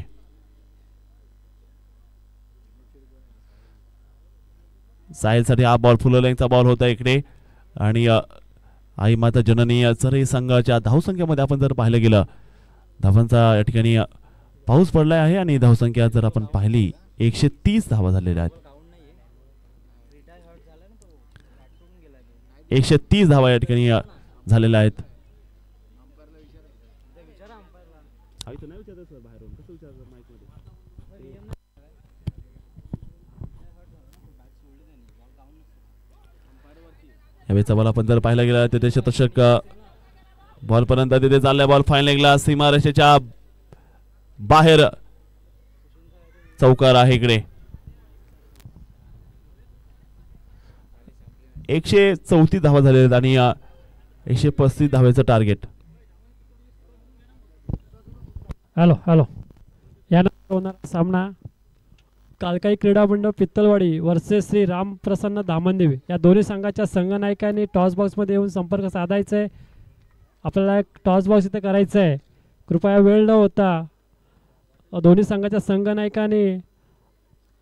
साहिलसाठी हा बॉल फुल लेंथचा बॉल होता इकडे. आणि आई माता जननी चरई संघाच्या धावसंख्येमध्ये आपण जर पाहिलं गेलं धावांचा या ठिकाणी पाऊस पडलाय आहे आणि धावसंख्या जर आपण पाहिली 130 धावा झालेल्या आहेत. 130 धावा या ठिकाणी झालेल्या आहेत. यावेळेचा बॉल आपण जर पाहायला गेला तिथे शतक बॉल पर्यंत तिथे चाललाय. बॉल फायनल सीमारेषेच्या बाहेर चौकार आहे इकडे. 134 धावा झालेल्या आणि 135 धावेचं टार्गेट. हॅलो हॅलो यानंतर होणारा सामना कालकाई क्रीडा मंडळ पित्तलवाडी वर्सेस श्री रामप्रसन्न दामनदेवी या दोन्ही संघाच्या संघनायकांनी टॉस बॉक्समध्ये येऊन संपर्क साधायचा आहे. आपल्याला एक टॉस बॉक्स इथे करायचं आहे. कृपया वेळ न होता दोन्ही संघाच्या संघनायकांनी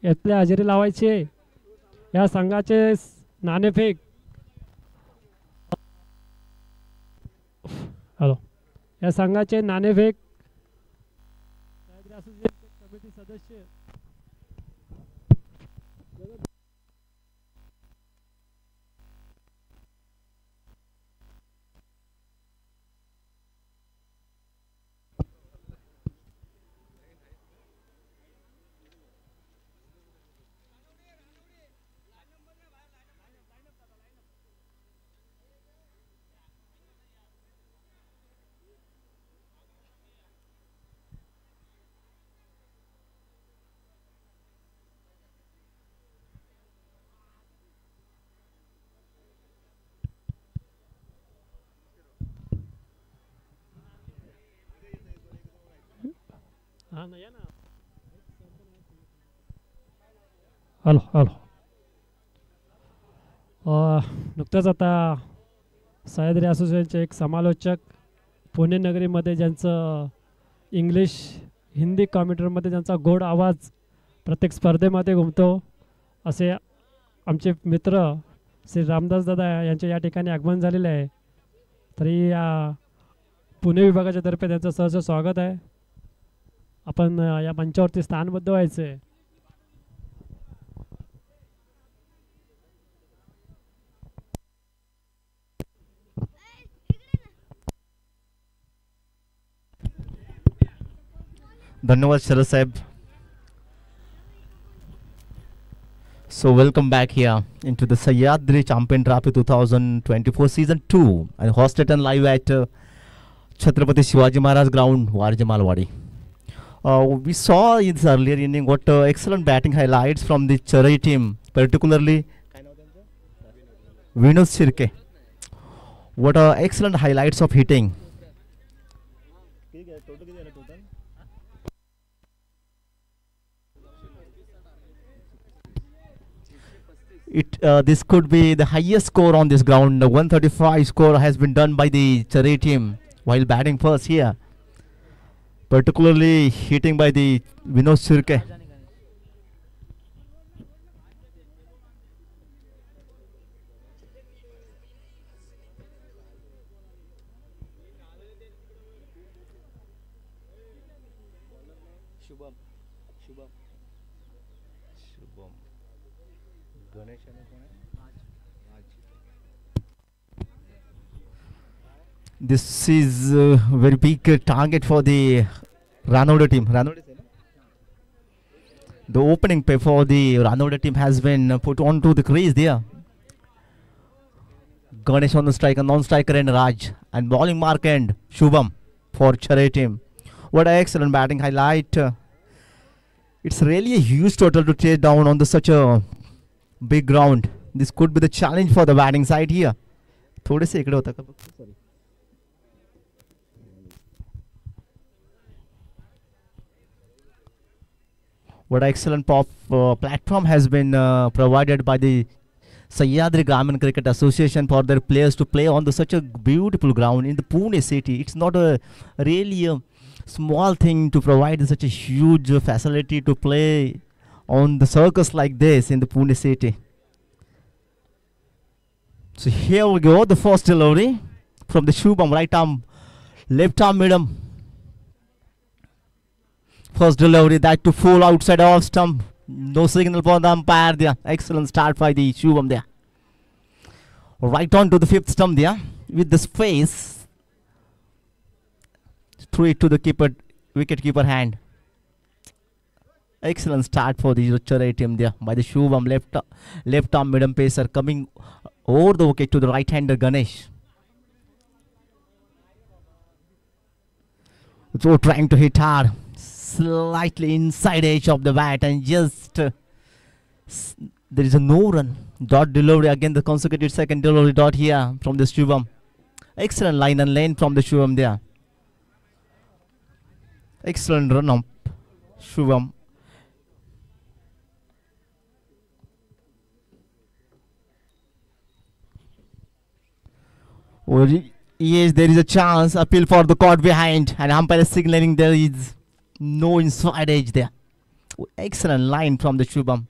यातली हजेरी लावायची आहे. या संघाचे नाणेफेक हॅलो या संघाचे नाणेफेक कमिटी सदस्य हॅलो हॅलो नुकतंच आता सह्याद्री असोसिएशनचे एक समालोचक पुणे नगरीमध्ये ज्यांचं इंग्लिश हिंदी कॉमेंटरमध्ये ज्यांचा गोड आवाज प्रत्येक स्पर्धेमध्ये घुमतो असे आमचे मित्र श्री रामदास दादा यांचे या ठिकाणी आगमन झालेले आहे. तरी या पुणे विभागाच्या तर्फे त्यांचं सहर्ष स्वागत आहे. आपण या मंचावरती स्थानबद्ध व्हायचं आहे. धन्यवाद शरद साहेब. So welcome back here into the Sahyadri Champion Trophy 2024 Season 2 and hosted and live at Chhatrapati Shivaji Maharaj Ground, Warjamalwadi. We saw in this earlier inning what excellent batting highlights from the Charai team, particularly Vinod Shirke. What excellent highlights of hitting. This could be the highest score on this ground. The 135 score has been done by the Charai team while batting first here. Particularly hitting by the Vinod Shirke. This is a very big target for the Ranode team. The opening pay for the Ranode team has been put onto the crease there. Ganesh on the striker, non-striker and Raj. And bowling mark and Shubham for Charai team. What an excellent batting highlight. It's really a huge total to chase down on such a big ground. This could be the challenge for the batting side here. थोड़े से इकडे होता का sorry. What an excellent platform has been provided by the Sahyadri Gramin Cricket Association for their players to play on such a beautiful ground in the Pune city. It's not a really a small thing to provide such a huge facility to play on the circus like this in the Pune city. So here we go, the first delivery from the Shubham, right arm, left arm medium. First delivery, that to full outside off stump. No signal for the umpire there. Excellent start by the Shubham there. Right on to the fifth stump there. With the space. Through it to the keeper, wicket keeper hand. Excellent start for the Charai team there by the Shubham, left arm medium pacer coming over the wicket to the right hander Ganesh. So trying to hit hard. Slightly inside edge of the bat and just there is a no run. Dot delivery again, the consecutive second delivery dot here from the Shubham. Excellent line and lane from the Shubham there. Excellent run up Shubham. Yes, there is a chance. Appeal for the caught behind and umpire is signaling there is no inside edge there. Excellent line from the Shubham.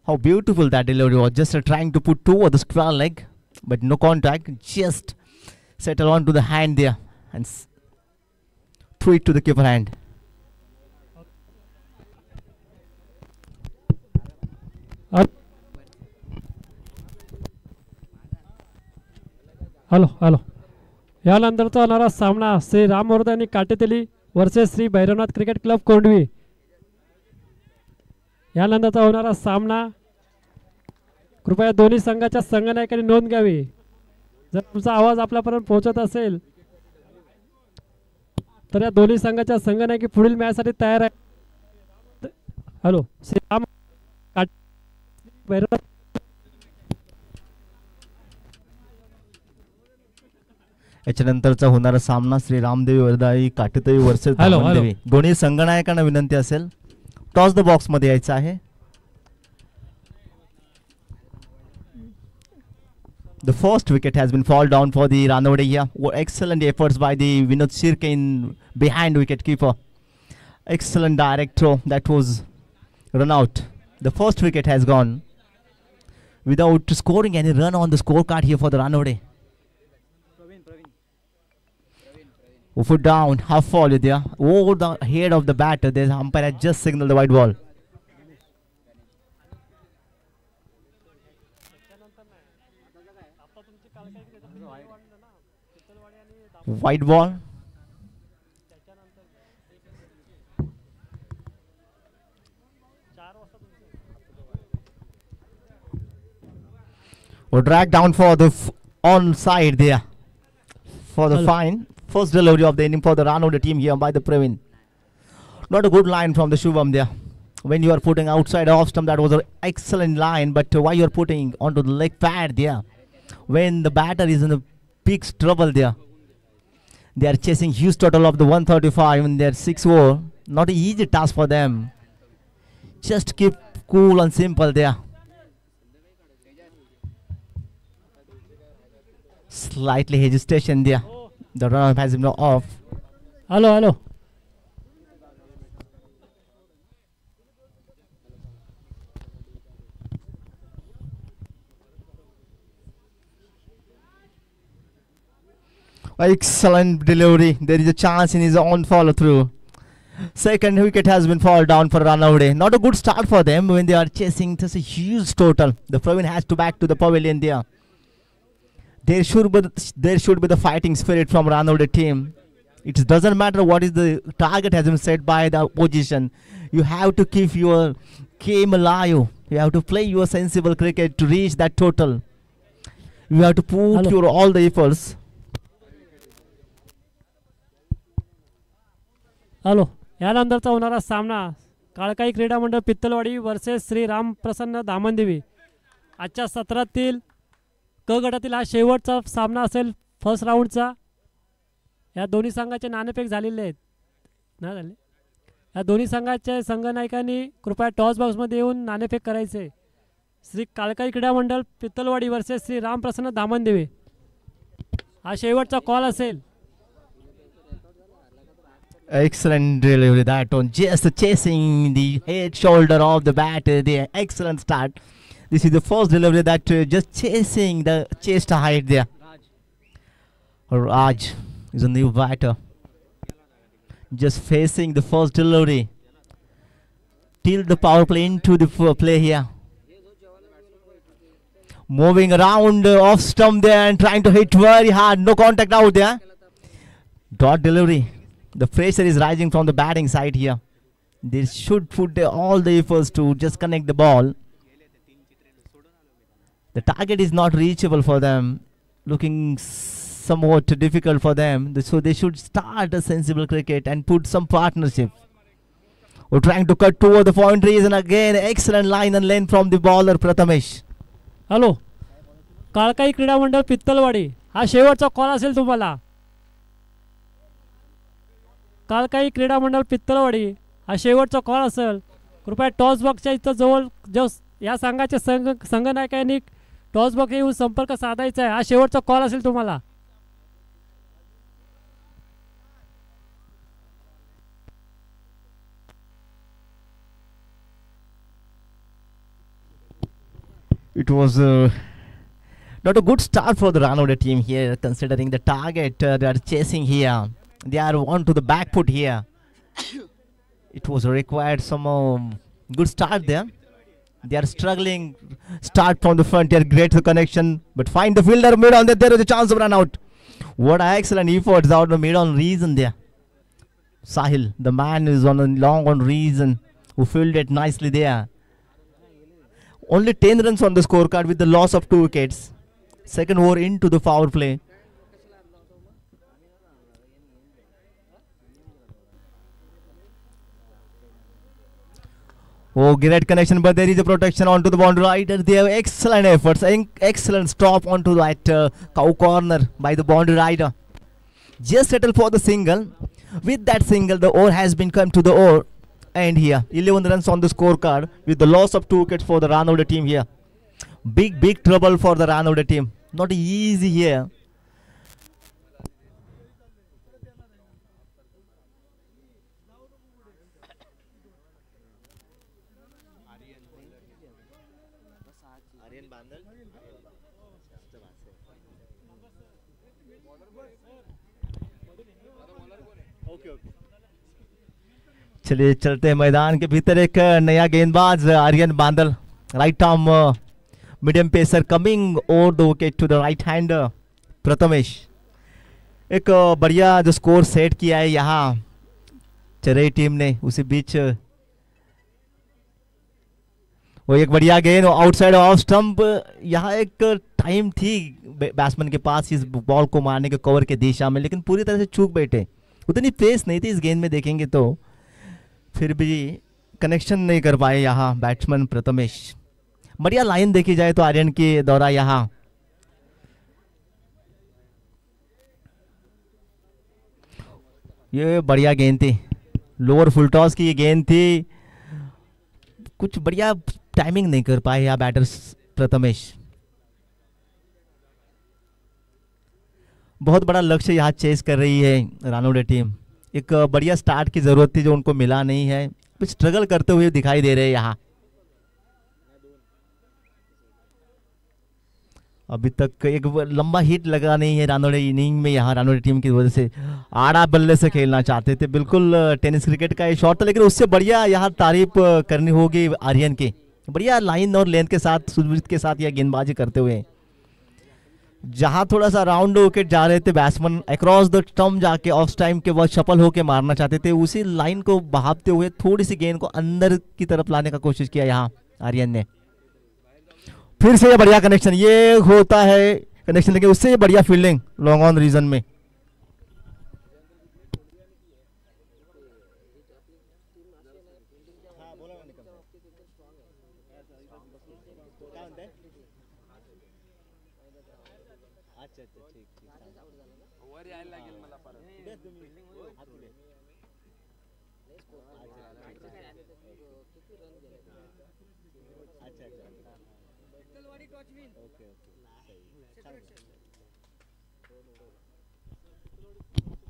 How beautiful that delivery was. Just trying to put two of the square leg, but no contact. Just settle on to the hand there and throw it to the keeper hand. Hello hello यानंतरचा होणारा सामना Shri Ram Vardhani Kateteli versus Shri Bhairavnath cricket club Kondvi. यानंतरचा होणारा सामना कृपया दोन्ही संघाच्या संघनायकांनी नोंद घ्यावी. जर तुमचा आवाज आपल्यापर्यंत पोहोचत असेल तर या दोन्ही संघाच्या संघनायकी पुढील मॅचसाठी तयार आहे. हॅलो श्री राम भैरवनाथ याच्यानंतरचा होणारा सामना श्री रामदेवी वरदाई काटेदेवी वर्सेस धामणदेवी. दोन्ही संघनायकांना विनंती असेल टॉस द बॉक्स मध्ये यायचं आहे. The first wicket has been fall down for the Ranode here. Excellent efforts by the Vinod Shirke in behind wicket keeper. Excellent direct throw that was run out. The first wicket has gone without scoring any run on the scorecard here for the Ranode. Foot down, half volley there. Over the head of the batter, the umpire has just signaled the white ball. White ball. Or drag down for the onside there. For the Hello. fine. First delivery of the inning for the run of the team here by the Praveen. Not a good line from the Shubham there. When you are putting outside off stump, that was an excellent line. But why you are putting onto the leg pad there? When the batter is in a big trouble there. They are chasing huge total of the 135 in their 6 over. Not an easy task for them. Just keep cool and simple there. Slightly hesitation there. The runner has been off. Hello hello Excellent delivery. There is a chance in his own follow through. Second wicket has been fall down for run away. Not a good start for them when they are chasing such a huge total. The Praveen has to back to the pavilion there. There should be the fighting spirit from run away team. It doesn't matter what is the target has been set by the opposition. You have to keep your game alive. You have to play your sensible cricket to reach that total. You have to put Hello. your all the efforts. Hello यानंतरचा होणारा सामना काळकाई Krida Mandal Pittalwadi versus Shri Ramprasanna Dhamandevi आजच्या सत्रातील क गटातील हा शेवटचा सामना असेल फर्स्ट राऊंडचा. या दोन्ही संघाचे नाणेफेक झालेले आहेत ना झाले. या दोन्ही संघाच्या संघनायकांनी कृपया टॉस बॉक्समध्ये येऊन नाणेफेक करायचे. श्री काळकाई क्रीडा मंडळ पित्तलवाडी वर्सेस श्री रामप्रसन्न धामणदेवी हा शेवटचा कॉल असेल. Excellent delivery that one. Just chasing the head shoulder of the batter there. Excellent start. This is the first delivery that just chasing the chest height there. Raj is a new batter. Just facing the first delivery. Till the power play into the play here. Moving around off stump there and trying to hit very hard. No contact out there. Dot delivery. The pressure is rising from the batting side here. They should put all the efforts to just connect the ball. The target is not reachable for them. Looking somewhat difficult for them. So they should start a sensible cricket and put some partnership. We're trying to cut toward the boundaries and again excellent line and length from the bowler Prathamesh. Hello काळकाई क्रीडा मंडळ पित्तलवाडी हा शेवटचा call असेल तुम्हाला. काळकाई क्रीडा मंडळ पित्तलवाडी हा शेवटचा call असेल. कृपया toss बॉक्सच्या इथं जवळ जो या संघाच्या संघनायकांनी टॉस बॉक्स येऊन संपर्क साधायचा आहे. हा शेवटचा कॉल असेल तुम्हाला. It was not a good start for the Ranode team here, considering the target they are chasing here. They are on to the back foot here. It was required some good start there. They are struggling. Start from the front here, great connection, but find the fielder mid on that. There is a chance of run out. What an excellent efforts out the mid on reason there. Sahil, the man is on a long on reason, who fielded nicely there. Only 10 runs on the scorecard with the loss of 2 wickets. Second over into the foul play. Oh, great connection, but there is a protection onto the boundary rider. They have excellent efforts, excellent stop onto that cow corner by the boundary rider. Just settle for the single. With that single, the over has been come to the over. And here, 11 runs on the scorecard with the loss of 2 wickets for the Ranode team here. Big trouble for the Ranode team. Not easy here. चलिए चलते हैं मैदान के भीतर. एक नया गेंदबाज Aryan Bandal, right arm medium pacer, coming over the wicket to the right hand Prathamesh. एक बढ़िया जो स्कोर सेट किया है यहाँ चेन्नई टीम ने. उसी बीच वो एक बढ़िया गेंद आउटसाइड ऑफ स्टंप. यहाँ एक टाइम थी बैट्समैन के पास इस बॉल को मारने के कवर के दिशा में, लेकिन पूरी तरह से चूक बैठे। उतनी पेस नहीं थी इस गेंद में देखेंगे तो, फिर भी कनेक्शन नहीं कर पाए यहाँ बैट्समैन प्रथमेश। बढ़िया लाइन देखी जाए तो आर्यन के द्वारा यहाँ ये बढ़िया गेंद थी, लोअर फुल टॉस की ये गेंद थी, कुछ बढ़िया टाइमिंग नहीं कर पाए यहाँ बैटर्स प्रथमेश। बहुत बड़ा लक्ष्य यहाँ चेस कर रही है रानोडे टीम। एक बढ़िया स्टार्ट की जरूरत थी जो उनको मिला नहीं है, कुछ स्ट्रगल करते हुए दिखाई दे रहे हैं यहाँ। अभी तक एक लंबा हिट लगा नहीं है रानोडे इनिंग में यहाँ रानोडे टीम की वजह से। आड़ा बल्ले से खेलना चाहते थे, बिल्कुल टेनिस क्रिकेट का ये शॉट था, लेकिन उससे बढ़िया यहाँ तारीफ करनी होगी आर्यन की। बढ़िया लाइन और लेंथ के साथ सुजीत के साथ यह गेंदबाजी करते हुए, जहां थोड़ा सा राउंड विकेट जा रहे थे बैट्समैन अक्रॉस द स्टंप जाके ऑफ टाइम के बाद सफल होके मारना चाहते थे, उसी लाइन को बहाते हुए थोड़ी सी गेंद को अंदर की तरफ लाने का कोशिश किया यहाँ आर्यन ने। फिर से ये बढ़िया कनेक्शन, ये होता है कनेक्शन, लेकिन उससे ये बढ़िया फील्डिंग लॉन्ग ऑन रीजन में।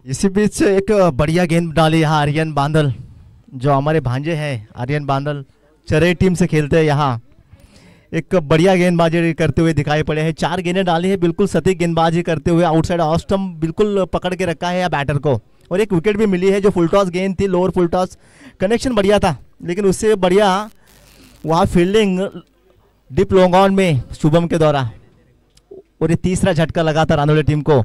इसी बीच एक बढ़िया गेंद डाली यहाँ आर्यन बांदल, जो हमारे भांजे हैं आर्यन बांदल चरई टीम से खेलते हैं यहाँ। एक बढ़िया गेंदबाजी करते हुए दिखाई पड़े हैं, 4 गेंदें डाली है, बिल्कुल सटीक गेंदबाजी करते हुए आउटसाइड ऑफ स्टंप बिल्कुल पकड़ के रखा है बैटर को, और एक विकेट भी मिली है जो फुल टॉस गेंद थी, लोअर फुल टॉस। कनेक्शन बढ़िया था, लेकिन उससे बढ़िया वहाँ फील्डिंग डिप लॉन्ग ऑन में शुभम के द्वारा, और ये तीसरा झटका लगा था रानोडे टीम को,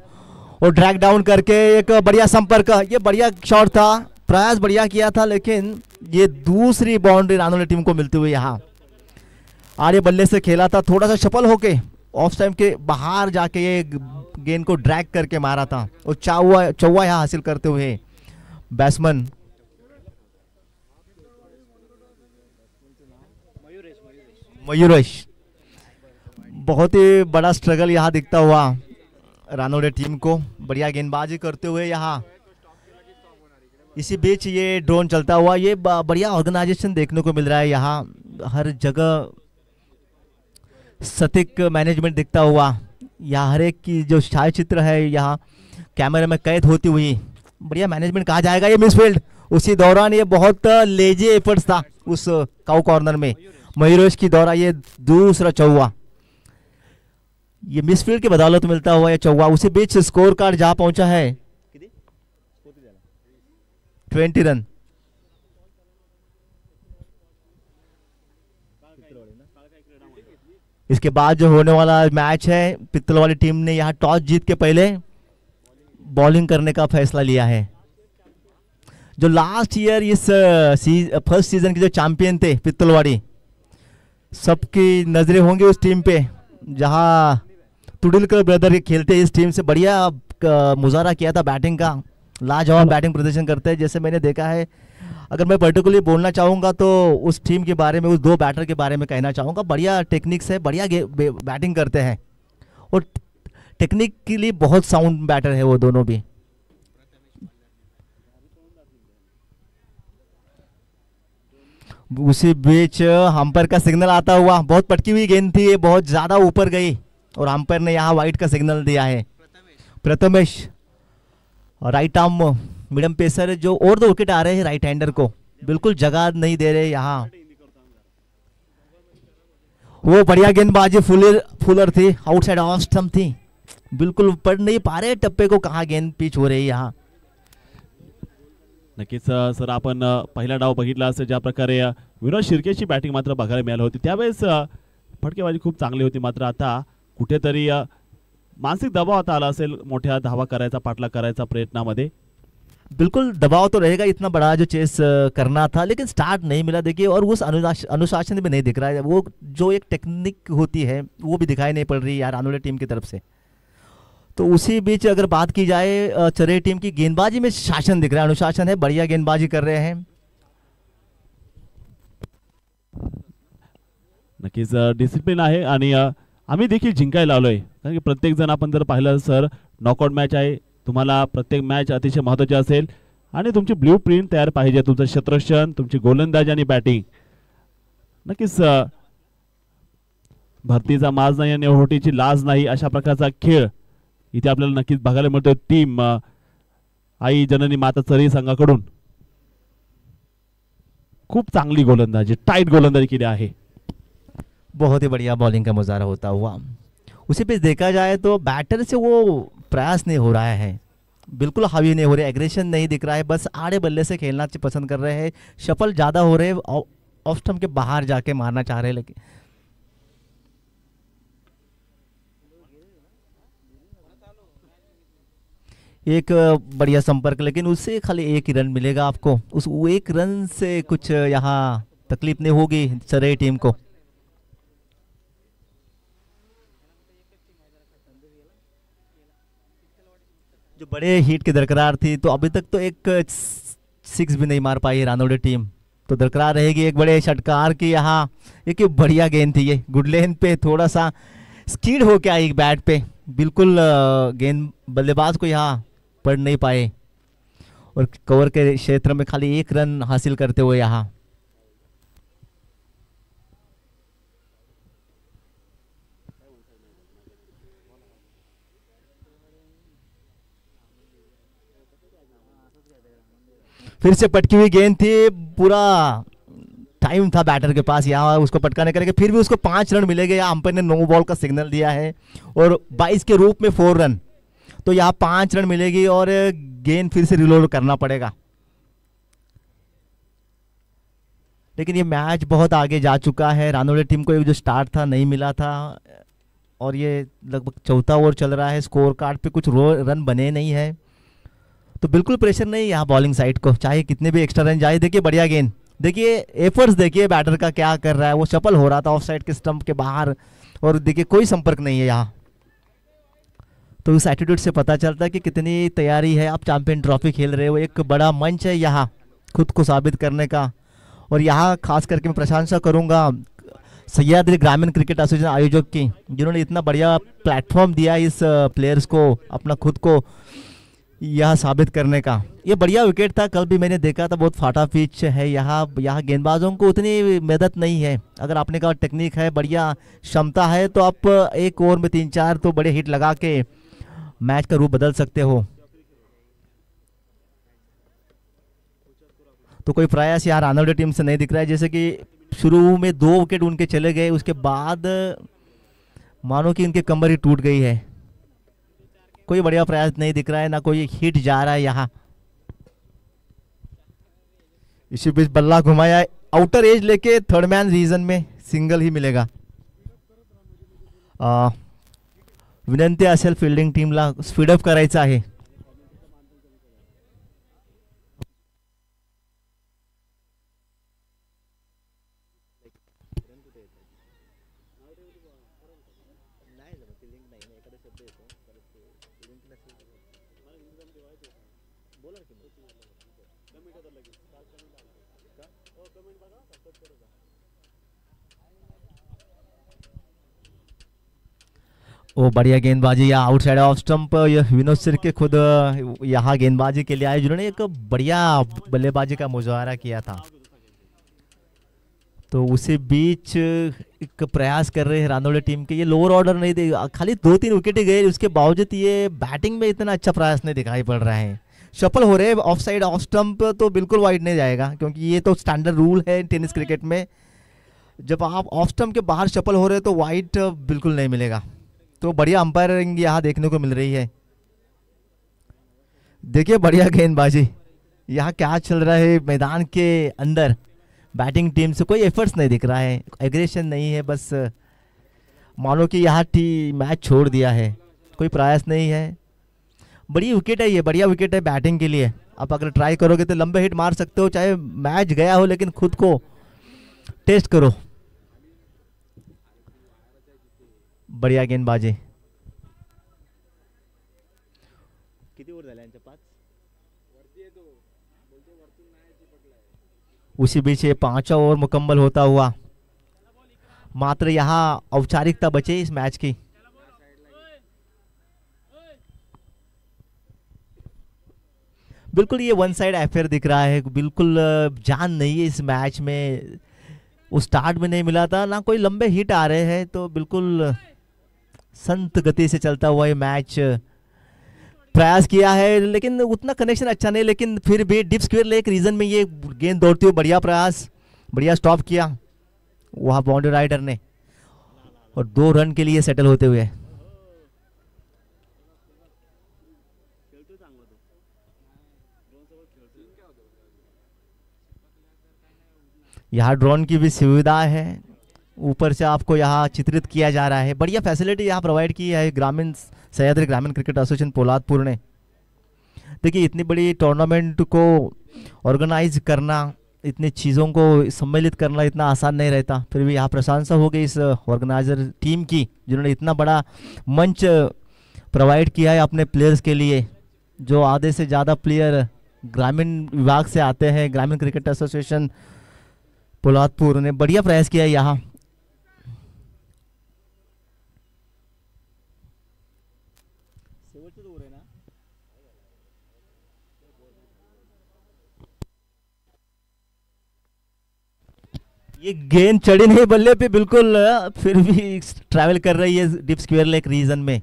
और ड्रैग डाउन करके एक बढ़िया संपर्क, ये बढ़िया शॉट था, प्रयास बढ़िया किया था, लेकिन ये दूसरी बाउंड्री रानोडे टीम को मिलती हुई यहाँ। आर्य बल्ले से खेला था, थोड़ा सा सफल होके ऑफ टाइम के बाहर जाके ये गेंद को ड्रैग करके मारा था, और चौवा यहाँ हासिल करते हुए बैट्समैन मयूरेश। बहुत ही बड़ा स्ट्रगल यहाँ दिखता हुआ रानोडे टीम को, बढ़िया गेंदबाजी करते हुए यहाँ। इसी बीच ये ड्रोन चलता हुआ, ये बढ़िया ऑर्गेनाइजेशन देखने को मिल रहा है यहाँ, हर जगह सटीक मैनेजमेंट दिखता हुआ। यहाँ हर एक की जो छायाचित्र है यहाँ कैमरे में कैद होती हुई, बढ़िया मैनेजमेंट कहा जाएगा। ये मिसफील्ड, उसी दौरान ये बहुत लेजी एफर्ट्स था उस काउ कॉर्नर में मयूरेश की द्वारा, ये दूसरा चौवा, ये मिसफील्ड के बदौलत मिलता हुआ ये चौवा। उसी बीच स्कोर कार्ड जहां पहुंचा है 20 रन। इसके बाद जो होने वाला मैच है, पित्तल वाली टीम ने यहाँ टॉस जीत के पहले बॉलिंग करने का फैसला लिया है। जो लास्ट ईयर इस फर्स्ट सीजन के जो चैंपियन थे पित्तलवाड़ी, सबकी नजरें होंगी उस टीम पे, जहां तुडिलकर ब्रदर खेलते इस टीम से। बढ़िया मुजाहरा किया था बैटिंग का, लाजवाब बैटिंग प्रदर्शन करते हैं जैसे मैंने देखा है। अगर मैं पर्टिकुलरली बोलना चाहूँगा तो उस टीम के बारे में, उस 2 बैटर के बारे में कहना चाहूँगा। बढ़िया टेक्निक्स है, बढ़िया बैटिंग करते हैं, और टेक्निकली बहुत साउंड बैटर है वो दोनों भी। उसी बीच अंपायर का सिग्नल आता हुआ, बहुत पटकी हुई गेंद थी, बहुत ज्यादा ऊपर गई, और अंपायर ने यहाँ वाइड का सिग्नल दिया है। Prathamesh right arm medium pacer, जो और 2 विकेट आ रहे हैं राइट हैंडर को, बिल्कुल जगह नहीं दे रहे यहाँ। वो बढ़िया गेंदबाजी फुलर थी, आउटसाइड ऑफ स्टंप थी, बिल्कुल पढ़ नहीं पा रहे टप्पे को, कहाँ गेंद पिच हो रही यहाँ। नक्कीच सर, आपण पहिला डाव बघितला असेल ज्या प्रकारे विनोद शिर्केची बॅटिंग मात्र बघायला मिळाली होती, त्यावेळेस फटकेबाजी खूप चांगली होती, मात्र आता कुठेतरी मानसिक दबाव आता आला असेल मोठ्या धावा करायचा, पाठलाग करायचा प्रयत्नामध्ये। बिल्कुल दबाव तो रहेगा, इतना बड़ा जो चेस करना था, लेकिन स्टार्ट नहीं मिला देखिए, और उस अनुशासन भी नहीं दिख रहा है, वो जो एक टेक्निक होती है वो भी दिखाई नहीं पड़ रही यार आनोले टीम की तरफ से। तो उसी बीच अगर बात की जाए चरे टीम की, गेंदबाजी में शासन दिख रहा है, अनुशासन है, बढ़िया गेंदबाजी कर रहे हैं। नक्कीच डिसिप्लिन आहे आणि आम्ही देखील जिंकायला आलोय, कारण की प्रत्येक जण आपण जर पाहिलं सर नॉकआउट मॅच आहे, तुम्हाला प्रत्येक मॅच अतिशय महत्त्वाची असेल आणि तुमची ब्ल्यू प्रिंट तयार पाहिजे, तुमचं क्षेत्ररक्षण, तुमची गोलंदाजी आणि बॅटिंग। नक्कीच भरतीचा माज नाही आणि ओहोटीची लाज नाही, अशा प्रकारचा खेळ इथे आपल्याला नक्कीच बघायला मिळतोय टीम आई जननी माता चरी संघाकडून। खूप चांगली गोलंदाजी, टाइट गोलंदाजी केली आहे। बहुत ही बढ़िया बॉलिंग का मुजाहरा होता हुआ। उसी पे देखा जाए तो बैटर से वो प्रयास नहीं हो रहा है, बिल्कुल हावी नहीं हो रहे, एग्रेशन नहीं दिख रहा है, बस आड़े बल्ले से खेलना पसंद कर रहे हैं, शफल ज़्यादा हो रहे, ऑफ स्टंप के बाहर जाके मारना चाह रहे, लेकिन एक बढ़िया संपर्क, लेकिन उससे खाली एक ही रन मिलेगा आपको, उस वो एक रन से कुछ यहाँ तकलीफ नहीं होगी चरे टीम को। जो बड़े हिट की दरकरार थी, तो अभी तक तो एक 6 भी नहीं मार पाई है रानोडे टीम, तो दरकरार रहेगी एक बड़े षटकार की। यहाँ एक बढ़िया गेंद थी ये, गुड लेन पे थोड़ा सा स्कीड हो के आई बैट पे, बिल्कुल गेंद बल्लेबाज को यहाँ पढ़ नहीं पाए, और कवर के क्षेत्र में खाली एक रन हासिल करते हुए यहाँ। फिर से पटकी हुई गेंद थी, पूरा टाइम था बैटर के पास यहाँ उसको पटकाने करके, फिर भी उसको 5 रन मिलेंगे। यहाँ अंपायर ने नो बॉल का सिग्नल दिया है और 22 के रूप में 4 रन, तो यहाँ 5 रन मिलेगी और गेंद फिर से रिलोड करना पड़ेगा। लेकिन ये मैच बहुत आगे जा चुका है, रानोडे टीम को जो स्टार्ट था नहीं मिला था, और ये लगभग चौथा ओवर चल रहा है, स्कोर कार्ड पे कुछ रन बने नहीं है, तो बिल्कुल प्रेशर नहीं यहाँ बॉलिंग साइड को, चाहे कितने भी एक्स्ट्रा रन जाए। देखिए बढ़िया गेंद, देखिए एफर्ट्स देखिए बैटर का क्या कर रहा है, वो सफल हो रहा था ऑफ साइड के स्टंप के बाहर, और देखिए कोई संपर्क नहीं है यहाँ, तो उस एटीट्यूड से पता चलता है कि कितनी तैयारी है, आप चैंपियन ट्रॉफी खेल रहे हो, एक बड़ा मंच है यहाँ खुद को साबित करने का। और यहाँ खास करके मैं प्रशंसा करूँगा सह्याद्री ग्रामीण क्रिकेट एसोसिएशन आयोजक की, जिन्होंने इतना बढ़िया प्लेटफॉर्म दिया इस प्लेयर्स को अपना खुद को यह साबित करने का। ये बढ़िया विकेट था, कल भी मैंने देखा था, बहुत फाटा पिच है यहाँ गेंदबाजों को उतनी मदद नहीं है, अगर आपने कहा टेक्निक है, बढ़िया क्षमता है, तो आप एक ओवर में 3-4 तो बड़े हिट लगा के मैच का रूप बदल सकते हो। तो कोई प्रयास यहाँ रानोडे टीम से नहीं दिख रहा है, जैसे कि शुरू में 2 विकेट उनके चले गए, उसके बाद मानो कि उनके कमर ही टूट गई है, कोई बढ़िया प्रयास नहीं दिख रहा है, ना कोई हिट जा रहा है यहाँ। इसी बीच बल्ला घुमाया, आउटर एज लेके थर्ड मैन रीजन में सिंगल ही मिलेगा। विनंती असेल फिल्डिंग टीमला स्पीडअप करायचं आहे। वो बढ़िया गेंदबाजी या आउटसाइड ऑफ स्टंप, विनोद सिरके खुद यहाँ गेंदबाजी के लिए आए, जिन्होंने एक बढ़िया बल्लेबाजी का मुजाहरा किया था। तो उसी बीच एक प्रयास कर रहे हैं रानोडे टीम के, ये लोअर ऑर्डर नहीं दे, खाली 2-3 विकेट गए, उसके बावजूद ये बैटिंग में इतना अच्छा प्रयास नहीं दिखाई पड़ रहा है। सफल हो रहे ऑफ साइड ऑफ स्टंप तो बिल्कुल वाइड नहीं जाएगा, क्योंकि ये तो स्टैंडर्ड रूल है टेनिस क्रिकेट में, जब आप ऑफ स्टंप के बाहर सफल हो रहे तो वाइड बिल्कुल नहीं मिलेगा। तो बढ़िया अंपायरिंग यहाँ देखने को मिल रही है। देखिए बढ़िया गेंदबाजी, यहाँ क्या चल रहा है मैदान के अंदर, बैटिंग टीम से कोई एफर्ट्स नहीं दिख रहा है, एग्रेशन नहीं है, बस मानो कि यहाँ मैच छोड़ दिया है, कोई प्रयास नहीं है। बड़ी विकेट है ये, बढ़िया विकेट है बैटिंग के लिए, आप अगर ट्राई करोगे तो लंबे हिट मार सकते हो, चाहे मैच गया हो, लेकिन खुद को टेस्ट करो। बढ़िया गेंदबाजी। किती ओव्हर झाल्या यांच्या? 5। उसी बीच ये 5वां ओवर मुकम्मल होता हुआ, मात्र यहाँ औपचारिकता बचे इस मैच की। बिल्कुल ये वन साइड अफेयर दिख रहा है, बिल्कुल जान नहीं है इस मैच में। उस स्टार्ट में नहीं मिला था, ना कोई लंबे हिट आ रहे हैं, तो बिल्कुल संत गति से चलता हुआ ये मैच। प्रयास किया है लेकिन उतना कनेक्शन अच्छा नहीं, लेकिन फिर भी डिप स्क्वायर लेग रीजन में ये गेंद दौड़ती हुई बढ़िया प्रयास, बढ़िया स्टॉप किया वहाँ बाउंड्री राइडर ने, और 2 रन के लिए सेटल होते हुए। यहाँ ड्रोन की भी सुविधा है, ऊपर से आपको यहाँ चित्रित किया जा रहा है। बढ़िया फैसिलिटी यहाँ प्रोवाइड की है सह्याद्री ग्रामीण क्रिकेट एसोसिएशन पोलादपुर ने। देखिए इतनी बड़ी टूर्नामेंट को ऑर्गेनाइज करना, इतनी चीज़ों को सम्मिलित करना इतना आसान नहीं रहता, फिर भी यहाँ प्रशंसा हो गई इस ऑर्गेनाइजर टीम की, जिन्होंने इतना बड़ा मंच प्रोवाइड किया है अपने प्लेयर्स के लिए। जो आधे से ज़्यादा प्लेयर ग्रामीण विभाग से आते हैं, ग्रामीण क्रिकेट एसोसिएशन पोलादपुर ने बढ़िया प्रयास किया है यहाँ। ये गेंद चढ़ी नहीं बल्ले पे बिल्कुल, फिर भी ट्रैवल कर रही है डिप स्क्वायर लेग रीजन में।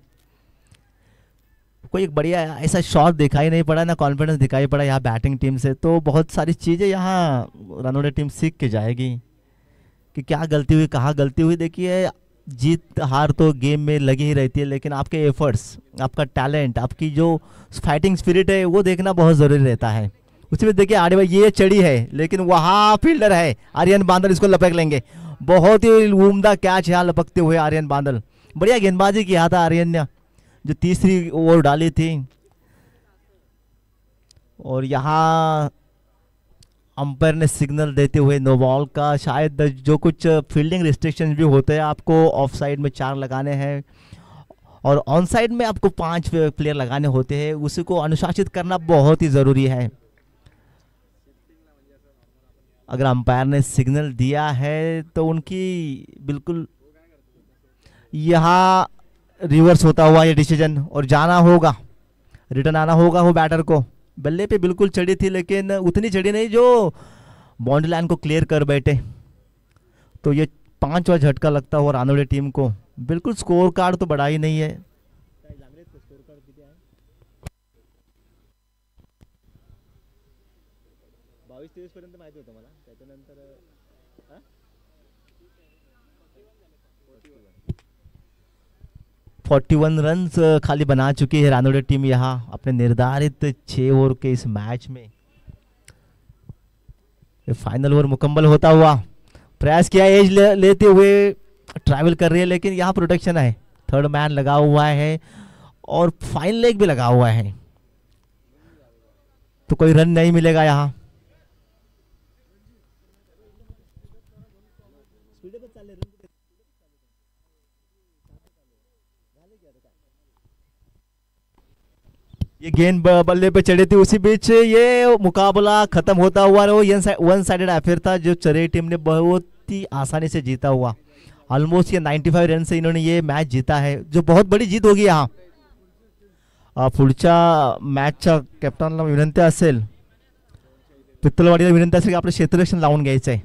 कोई एक बढ़िया ऐसा शॉट दिखाई नहीं पड़ा, ना कॉन्फिडेंस दिखाई पड़ा यहाँ बैटिंग टीम से। तो बहुत सारी चीज़ें यहाँ रनौड़े टीम सीख के जाएगी कि क्या गलती हुई, कहाँ गलती हुई। देखिए जीत हार तो गेम में लगी ही रहती है, लेकिन आपके एफर्ट्स, आपका टैलेंट, आपकी जो फाइटिंग स्पिरिट है वो देखना बहुत ज़रूरी रहता है। उसी में देखिए आड़े भाई ये चढ़ी है, लेकिन वहाँ फील्डर है आर्यन बांदल, इसको लपक लेंगे। बहुत ही उम्दा कैच यहाँ लपकते हुए आर्यन बांदल। बढ़िया गेंदबाजी किया था आर्यन ने, जो तीसरी ओवर डाली थी। और यहाँ अंपायर ने सिग्नल देते हुए नो बॉल का, शायद जो कुछ फील्डिंग रिस्ट्रिक्शंस भी होते हैं, आपको ऑफ साइड में 4 लगाने हैं और ऑन साइड में आपको 5 प्लेयर लगाने होते हैं, उसी को अनुशासित करना बहुत ही ज़रूरी है। अगर अंपायर ने सिग्नल दिया है तो उनकी बिल्कुल यहाँ रिवर्स होता हुआ ये डिसीजन, और जाना होगा, रिटर्न आना होगा वो बैटर को। बल्ले पे बिल्कुल चढ़ी थी, लेकिन उतनी चढ़ी नहीं जो बाउंड्री लाइन को क्लियर कर बैठे। तो ये 5वां झटका लगता हुआ रानौड़े टीम को। बिल्कुल स्कोर कार्ड तो बड़ा ही नहीं है। 22-23 पर्यंत माहिती होतं मला, त्याच्यानंतर 41 रन खाली बना चुकी है रानौड़े टीम यहाँ अपने निर्धारित 6 ओवर के इस मैच में। फाइनल ओवर मुकम्मल होता हुआ, प्रयास किया एज लेते हुए ट्रैवल कर रही है, लेकिन यहाँ प्रोटेक्शन है, थर्ड मैन लगा हुआ है और फाइन लेग भी लगा हुआ है, तो कोई रन नहीं मिलेगा यहाँ। ये गेंद बल्ले पे चढ़ी थी, उसी बीच ये मुकाबला खत्म होता हुआ वो वन साइडेड अफेयर था, जो चरे टीम ने बहुत ही आसानी से जीता हुआ। ऑलमोस्ट ये 95 रन से इन्होंने ये मैच जीता है, जो बहुत बड़ी जीत होगी यहाँ। पुढच्या मॅचच्या कॅप्टनला विनंती असेल, पित्तलवाडीला विनंती असेल की आपलं क्षेत्ररक्षण लावून घ्यायचं आहे।